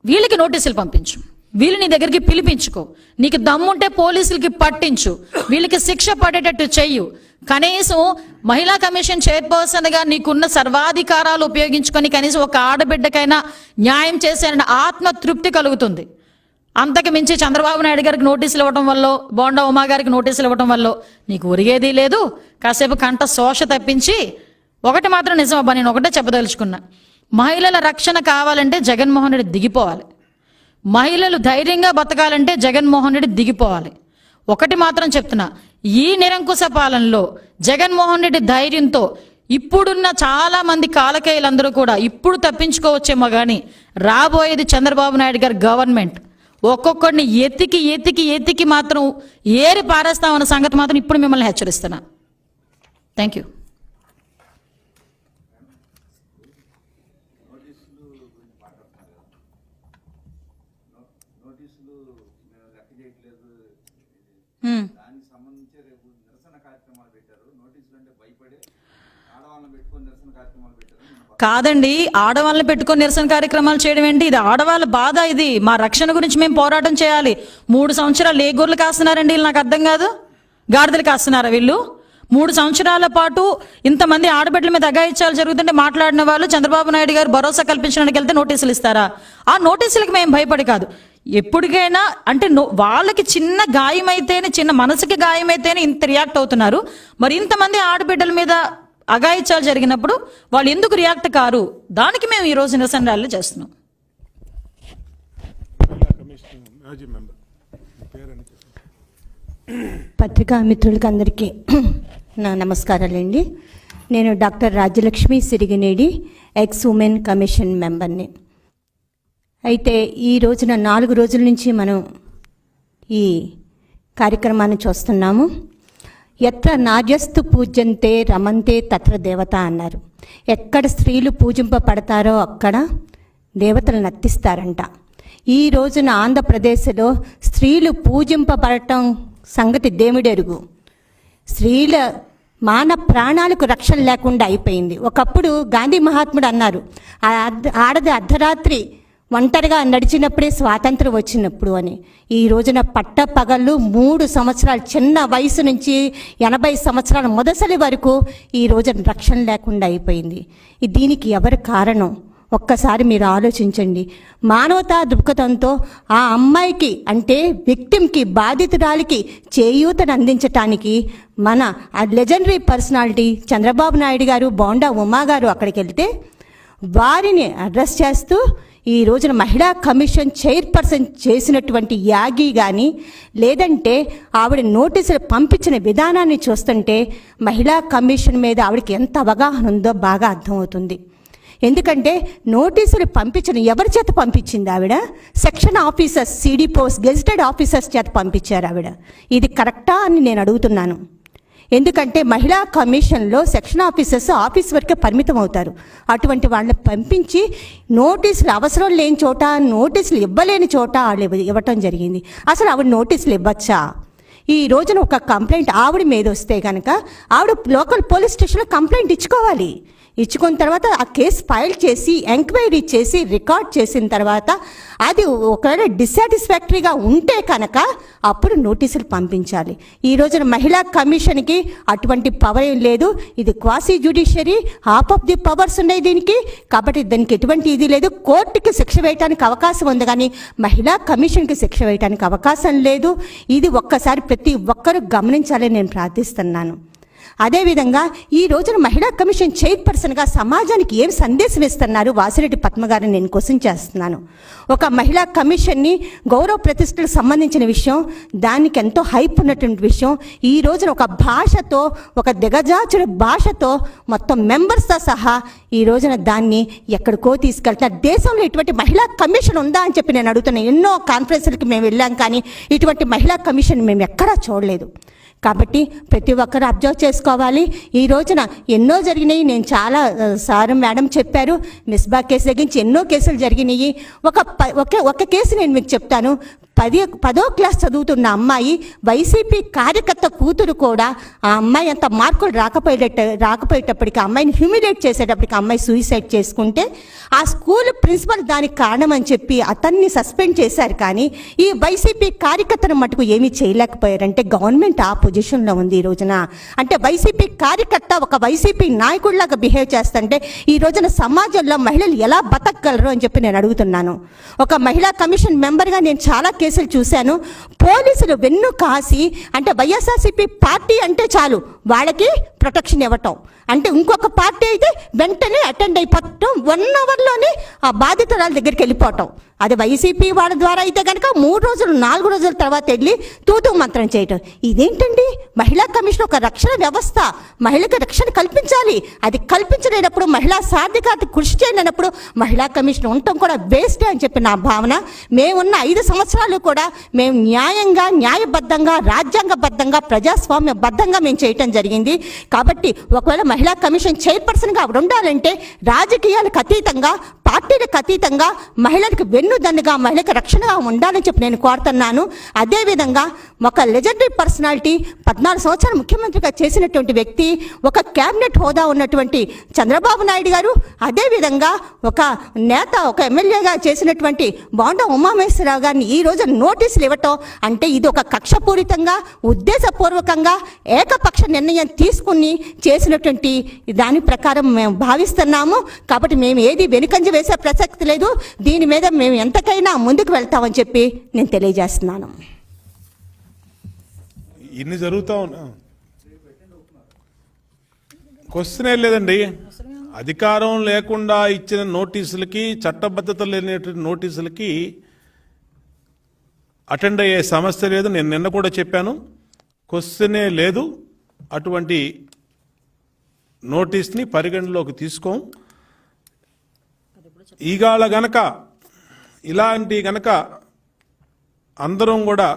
వీళ్ళకి నోటీసులు పంపించు, వీళ్ళు నీ దగ్గరికి పిలిపించుకో. నీకు దమ్ముంటే పోలీసులకి పట్టించు, వీళ్ళకి శిక్ష పడేటట్టు చెయ్యు. కనీసం మహిళా కమిషన్ చైర్పర్సన్గా నీకున్న సర్వాధికారాలు ఉపయోగించుకొని కనీసం ఒక ఆడబిడ్డకైనా న్యాయం చేసేన ఆత్మ తృప్తి కలుగుతుంది. అంతకు మించి చంద్రబాబు నాయుడు గారికి నోటీసులు ఇవ్వడం వల్ల, బోండా ఉమా గారికి నోటీసులు ఇవ్వడం వల్ల నీకు ఒరిగేది లేదు. కాసేపు కంట శోష తప్పించి ఒకటి మాత్రం నిజమబ్బా, నేను ఒకటే చెప్పదలుచుకున్నా, మహిళల రక్షణ కావాలంటే జగన్మోహన్ రెడ్డి దిగిపోవాలి. మహిళలు ధైర్యంగా బతకాలంటే జగన్మోహన్ రెడ్డి దిగిపోవాలి. ఒకటి మాత్రం చెప్తున్నా, ఈ నిరంకుశ పాలనలో జగన్మోహన్ రెడ్డి ధైర్యంతో ఇప్పుడున్న చాలా మంది కాలకేయులందరూ కూడా ఇప్పుడు తప్పించుకోవచ్చేమో కానీ రాబోయేది చంద్రబాబు నాయుడు గారి గవర్నమెంట్. ఒక్కొక్కడిని ఎత్తికి మాత్రం ఏరి పారేస్తామన్న సంగతి మాత్రం ఇప్పుడు మిమ్మల్ని హెచ్చరిస్తున్నా. Thank you. కాదండి, ఆడవాళ్ళని పెట్టుకొని నిరసన కార్యక్రమాలు చేయడం ఏంటి? ఇది ఆడవాళ్ళ బాధ, ఇది మా రక్షణ గురించి మేము పోరాటం చేయాలి. 3 సంవత్సరాలు ఏ గొర్రెలు కాస్తున్నారండి వీళ్ళు? నాకు అర్థం కాదు. గాడిదలు కాస్తున్నారా వీళ్ళు? 3 సంవత్సరాల పాటు ఇంతమంది ఆడబిడ్డల మీద అఘాయిత్యాలు జరుగుతుంటే మాట్లాడిన వాళ్ళు చంద్రబాబు నాయుడు గారు భరోసా కల్పించడానికి వెళ్తే నోటీసులు ఇస్తారా? ఆ నోటీసులకు మేము భయపడి కాదు, ఎప్పటికైనా అంటే వాళ్ళకి చిన్న గాయమైతేనే, చిన్న మనసుకి గాయమైతేనే ఇంత రియాక్ట్ అవుతున్నారు. మరి ఇంతమంది ఆడబిడ్డల మీద అఘాయిత్యాలు జరిగినప్పుడు వాళ్ళు ఎందుకు రియాక్ట్ కారు? దానికి మేము ఈ రోజు నిరసన ర్యాలీ చేస్తున్నాం. పత్రికా మిత్రులకి అందరికీ నా నమస్కారాలండి. నేను doctor Rajyalakshmi Siriginedi, ex women commission మెంబర్ని. అయితే ఈ రోజున 4 రోజుల నుంచి మనం ఈ కార్యక్రమాన్ని చూస్తున్నాము. ఎత్ర నార్యస్తు పూజ్యంతే రమంతే తత్ర దేవత అన్నారు. ఎక్కడ స్త్రీలు పూజింపబడతారో అక్కడ దేవతలు నర్తిస్తారంట. ఈ రోజున ఆంధ్రప్రదేశ్లో స్త్రీలు పూజింపబడటం సంగతి దేవుడెరుగు. స్త్రీల ప్రాణాలకు రక్షణ లేకుండా అయిపోయింది. ఒకప్పుడు గాంధీ మహాత్ముడు అన్నారు, ఆడది అర్ధరాత్రి ఒంటరిగా నడిచినప్పుడే స్వాతంత్రం వచ్చినప్పుడు అని. ఈ రోజున పట్టపగళ్ళు 3 సంవత్సరాలు చిన్న వయసు నుంచి 80 సంవత్సరాల మొదసలి వరకు ఈ రోజున రక్షణ లేకుండా అయిపోయింది. దీనికి ఎవరు కారణం? ఒక్కసారి మీరు ఆలోచించండి. మానవతా దృక్పథంతో ఆ అమ్మాయికి అంటే విక్టిమ్కి, బాధితురాలికి చేయూతను అందించటానికి మన లెజెండరీ పర్సనాలిటీ చంద్రబాబు నాయుడు గారు, బోండా ఉమా గారు అక్కడికి వెళ్తే వారిని అడ్రస్ చేస్తూ ఈ రోజున మహిళా కమిషన్ చైర్పర్సన్ చేసినటువంటి యాగి కానీ, లేదంటే ఆవిడ నోటీసులు పంపించిన విధానాన్ని చూస్తుంటే మహిళా కమిషన్ మీద ఆవిడకి ఎంత అవగాహన ఉందో బాగా అర్థమవుతుంది. ఎందుకంటే నోటీసులు పంపించిన ఎవరి చేత పంపించింది ఆవిడ? Section officers, CD post, gazetted officers చేత పంపించారు ఆవిడ. ఇది కరెక్టా అని నేను అడుగుతున్నాను. ఎందుకంటే మహిళా కమిషన్లో సెక్షన్ ఆఫీసర్స్ ఆఫీస్ వరకే పరిమితం అవుతారు. అటువంటి వాళ్ళని పంపించి నోటీసులు అవసరం లేని చోట, నోటీసులు ఇవ్వలేని చోట వాళ్ళు ఇవ్వటం జరిగింది. అసలు ఆవిడ నోటీసులు ఇవ్వచ్చా? ఈ రోజున ఒక కంప్లైంట్ ఆవిడ మీద వస్తే కనుక ఆవిడ లోకల్ పోలీస్ స్టేషన్లో కంప్లైంట్ ఇచ్చుకోవాలి. ఇచ్చుకున్న తర్వాత ఆ కేసు ఫైల్ చేసి ఎంక్వైరీ చేసి రికార్డ్ చేసిన తర్వాత అది ఒకవేళ డిస్సాటిస్ఫాక్టరీగా ఉంటే కనుక అప్పుడు నోటీసులు పంపించాలి. ఈ రోజున మహిళా కమిషన్కి అటువంటి పవర్ ఏం లేదు. ఇది quasi judiciary, half of the powers ఉన్నాయి దీనికి. కాబట్టి దానికి ఎటువంటి ఇది లేదు. కోర్టుకి శిక్ష వేయడానికి అవకాశం ఉంది కానీ మహిళా కమిషన్కి శిక్ష వేయడానికి అవకాశం లేదు. ఇది ఒక్కసారి ప్రతి ఒక్కరూ గమనించాలని నేను ప్రార్థిస్తున్నాను. అదేవిధంగా ఈ రోజున మహిళా కమిషన్ చైర్పర్సన్గా సమాజానికి ఏం సందేశం ఇస్తున్నారు వాసిరెడ్డి పద్మ గారిని నేను క్వశ్చన్ చేస్తున్నాను. ఒక మహిళా కమిషన్ని గౌరవ ప్రతిష్టలకు సంబంధించిన విషయం, దానికి ఎంతో హైప్ ఉన్నటువంటి విషయం, ఈ రోజున ఒక భాషతో, ఒక దిగజాచుల భాషతో మొత్తం మెంబర్స్తో సహా ఈ రోజున దాన్ని ఎక్కడికో తీసుకెళ్తున్నారు. దేశంలో ఇటువంటి మహిళా కమిషన్ ఉందా అని చెప్పి నేను అడుగుతున్నాను. ఎన్నో కాన్ఫరెన్స్లకి మేము వెళ్ళాం కానీ ఇటువంటి మహిళా కమిషన్ మేము ఎక్కడా చూడలేదు. కాబట్టి ప్రతి ఒక్కరు అబ్జర్వ్ చేసుకోవాలి. ఈ రోజున ఎన్నో జరిగినాయి. నేను చాలా సార్ మేడం చెప్పారు, మిస్బా కేసు దగ్గర నుంచి ఎన్నో కేసులు జరిగినాయి. ఒక కేసు నేను మీకు చెప్తాను. 10వ క్లాస్ చదువుతున్న అమ్మాయి, వైసీపీ కార్యకర్త కూతురు కూడా ఆ అమ్మాయి అంత మార్కులు రాకపోయేటప్పటికి ఆ అమ్మాయిని హ్యూమిలేట్ చేసేటప్పటికి ఆ అమ్మాయి సూసైడ్ చేసుకుంటే ఆ స్కూల్ ప్రిన్సిపల్ దానికి కారణం అని చెప్పి అతన్ని సస్పెండ్ చేశారు. కానీ ఈ వైసీపీ కార్యకర్తను మటుకు ఏమీ చేయలేకపోయారంటే గవర్నమెంట్ ఆ పొజిషన్లో ఉంది ఈ రోజున. అంటే వైసీపీ కార్యకర్త ఒక వైసీపీ నాయకుడిలాగా బిహేవ్ చేస్తుంటే ఈ రోజున సమాజంలో మహిళలు ఎలా బతకగలరు అని చెప్పి నేను అడుగుతున్నాను. ఒక మహిళా కమిషన్ మెంబర్గా నేను చాలా కేసులు చూశాను. పోలీసులు వెన్ను కాసి అంటే వైఎస్ఆర్సీపీ పార్టీ అంటే చాలు వాళ్ళకి ప్రొటెక్షన్ ఇవ్వటం, అంటే ఇంకొక పార్టీ అయితే వెంటనే అటెండ్ అయిపోవటం, 1 అవర్లోనే ఆ బాధితురాల దగ్గరికి వెళ్ళిపోవటం. అది వైసీపీ వాళ్ళ ద్వారా అయితే కనుక 3 రోజులు 4 రోజుల తర్వాత వెళ్ళి తూతూ మంత్రం చేయటం. ఇదేంటండి? మహిళా కమిషన్ ఒక రక్షణ వ్యవస్థ, మహిళకి రక్షణ కల్పించాలి. అది కల్పించలేనప్పుడు, మహిళా సాధికారత కృషి చేయలేనప్పుడు మహిళా కమిషన్ ఉండటం కూడా వేస్టే అని చెప్పి నా భావన. మేమున్న 5 సంవత్సరాలు కూడా మేము న్యాయంగా, న్యాయబద్ధంగా, రాజ్యాంగబద్ధంగా, ప్రజాస్వామ్యబద్ధంగా మేము చేయటం జరిగింది. కాబట్టి ఒకవేళ మహిళా కమిషన్ చైర్పర్సన్గా ఆవిడ ఉండాలంటే రాజకీయాలకు అతీతంగా, పార్టీలకు అతీతంగా మహిళలకు వెన్నుదన్నుగా, మహిళలకు రక్షణగా ఉండాలని చెప్పి నేను కోరుతున్నాను. అదేవిధంగా ఒక లెజెండరీ పర్సనాలిటీ, 14 సంవత్సరాలు ముఖ్యమంత్రిగా చేసినటువంటి వ్యక్తి, ఒక క్యాబినెట్ హోదా ఉన్నటువంటి చంద్రబాబు నాయుడు గారు, అదేవిధంగా ఒక నేత, ఒక ఎమ్మెల్యేగా చేసినటువంటి బోండా ఉమామహేశ్వరరావు గారిని ఈ రోజు నోటీసులు ఇవ్వటం అంటే ఇది ఒక కక్షపూరితంగా, ఉద్దేశపూర్వకంగా ఏకపక్ష నిర్ణయం తీసుకుని చేసినటువంటి దాని ప్రకారం మేము భావిస్తున్నాము. కాబట్టి మేము ఏది వెనుకంజ చేసే ప్రసక్తి లేదు. దీని మీద మేము ఎంతకైనా ముందుకు వెళ్తామని చెప్పి నేను తెలియజేస్తున్నాను. ఇన్ని జరుగుతూ ఉన్నా క్వశ్చనే లేదండి. అధికారం లేకుండా ఇచ్చిన నోటీసులకి, చట్టబద్ధత లేనటువంటి నోటీసులకి అటెండ్ అయ్యే సమస్య లేదు. నేను నిన్న కూడా చెప్పాను, క్వశ్చనే లేదు. అటువంటి నోటీస్ని పరిగణలోకి తీసుకోం. ఈగాళ గనక ఇలాంటి గనక అందరం కూడా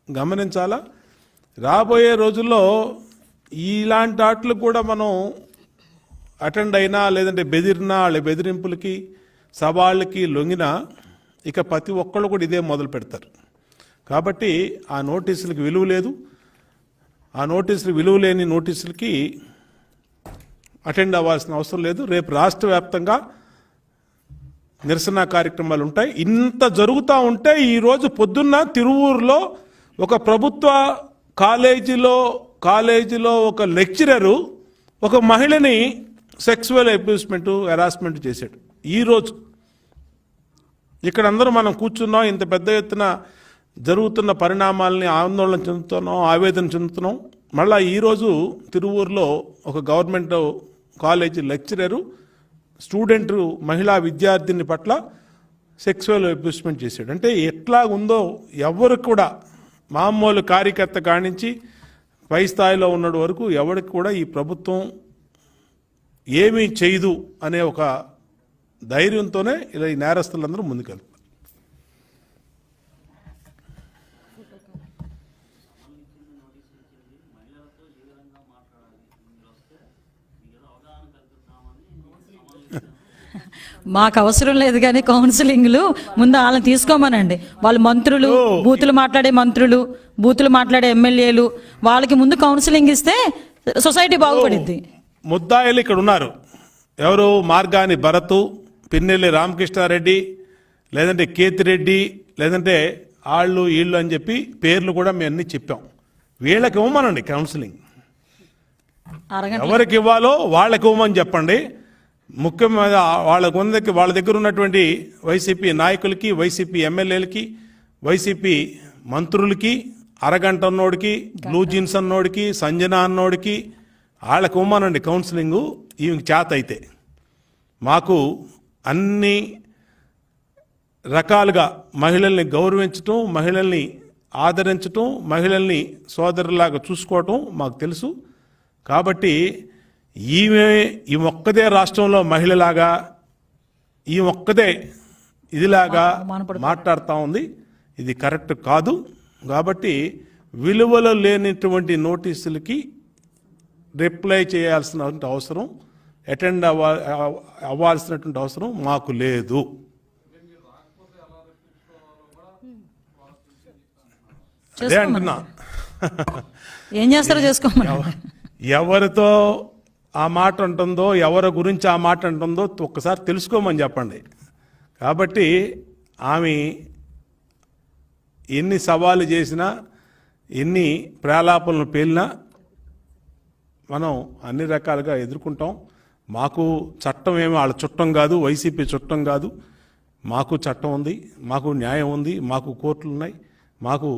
గమనించాలా. రాబోయే రోజుల్లో ఇలాంటి వాటికి కూడా మనం అటెండ్ అయినా, లేదంటే బెదిరినా, వాళ్ళ బెదిరింపులకి, సవాళ్ళకి లొంగినా ఇక ప్రతి ఒక్కళ్ళు కూడా ఇదే మొదలు పెడతారు. కాబట్టి ఆ నోటీసులకి విలువ లేదు. ఆ నోటీసులు విలువ లేని నోటీసులకి అటెండ్ అవ్వాల్సిన అవసరం లేదు. రేపు రాష్ట్ర వ్యాప్తంగా నిరసన కార్యక్రమాలు ఉంటాయి. ఇంత జరుగుతూ ఉంటే ఈరోజు పొద్దున్న తిరువూరులో ఒక ప్రభుత్వ కాలేజీలో ఒక లెక్చరరు ఒక మహిళని సెక్సువల్ అబ్యూస్మెంట్, హెరాస్మెంట్ చేశాడు. ఈరోజు ఇక్కడ అందరూ మనం కూర్చున్నాం, ఇంత పెద్ద ఎత్తున జరుగుతున్న పరిణామాలని ఆందోళన చెందుతున్నాం, ఆవేదన చెందుతున్నాం. మళ్ళా ఈరోజు తిరువూరులో ఒక గవర్నమెంట్ కాలేజీ లెక్చరరు స్టూడెంట్ మహిళా విద్యార్థిని పట్ల సెక్సువల్ అబ్యూస్మెంట్ చేశాడు. అంటే ఎట్లా ఉందో ఎవరు కూడా, మామూలు కార్యకర్త కానించి పై స్థాయిలో ఉన్నడు వరకు ఎవరికి కూడా ఈ ప్రభుత్వం ఏమీ చేయదు అనే ఒక ధైర్యంతోనే ఇలా ఈ నేరస్తులందరూ ముందుకెళ్తారు. మాకు అవసరం లేదు కానీ కౌన్సిలింగ్లు ముందు వాళ్ళని తీసుకోమనండి. వాళ్ళు మంత్రులు, బూతులు మాట్లాడే మంత్రులు, బూతులు మాట్లాడే ఎమ్మెల్యేలు, వాళ్ళకి ముందు కౌన్సిలింగ్ ఇస్తే సొసైటీ బాగుపడింది. ముద్దాయిలు ఇక్కడ ఉన్నారు. ఎవరు? మార్గాని భరతు, పిన్నెల్లి రామకృష్ణారెడ్డి, లేదంటే కేతిరెడ్డి, లేదంటే వాళ్ళు వీళ్ళు అని చెప్పి పేర్లు కూడా మేము అన్ని చెప్పాం. వీళ్ళకి ఇవ్వమనండి కౌన్సిలింగ్. ఎవరికి ఇవ్వాలో వాళ్ళకి ఇవ్వమని చెప్పండి. ముఖ్యమైన వాళ్ళ దగ్గర ఉన్నటువంటి వైసీపీ నాయకులకి, వైసీపీ ఎమ్మెల్యేలకి, వైసీపీ మంత్రులకి, అరగంట అన్నోడికి, బ్లూ జీన్స్ అన్నోడికి, సంజన అన్నోడికి వాళ్ళకి ఇవ్వమనండి కౌన్సిలింగు. ఈమెకి చేత అయితే మాకు అన్ని రకాలుగా మహిళల్ని గౌరవించటం, మహిళల్ని ఆదరించటం, మహిళల్ని సోదరులాగా చూసుకోవటం మాకు తెలుసు. కాబట్టి ఈ ఒక్కదే రాష్ట్రంలో మహిళలాగా, ఈ ఒక్కదే ఇదిలాగా మాట్లాడుతూ ఉంది. ఇది కరెక్ట్ కాదు. కాబట్టి విలువలు లేనటువంటి నోటీసులకి రిప్లై చేయాల్సిన అవసరం, అటెండ్ అవ్వాల్సినటువంటి అవసరం మాకు లేదు. అదే అంటున్నా. ఏం చేస్తారో చేసుకోమని. ఎవరితో ఆ మాట అంటుందో, ఎవరి గురించి ఆ మాట అంటుందో ఒక్కసారి తెలుసుకోమని చెప్పండి. కాబట్టి ఆమె ఎన్ని సవాలు చేసినా, ఎన్ని ప్రేలాపనలు పేలినా మనం అన్ని రకాలుగా ఎదుర్కొంటాం. మాకు చట్టం ఏమో వాళ్ళ చుట్టం కాదు, వైసీపీ చుట్టం కాదు. మాకు చట్టం ఉంది, మాకు న్యాయం ఉంది, మాకు కోర్టులు ఉన్నాయి. మాకు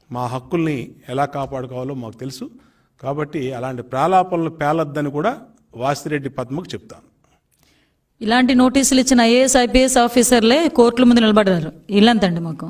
మా హక్కుల్ని ఎలా కాపాడుకోవాలో మాకు తెలుసు. కాబట్టి అలాంటి ప్రాలాపనలు పేలొద్దని కూడా వాసిరెడ్డి పద్మకు చెప్తాను. ఇలాంటి నోటీసులు ఇచ్చిన ఐఏఎస్, ఐపీఎస్ ఆఫీసర్లే కోర్టుల ముందు నిలబడ్డారు. ఇల్లంతండి మాకు.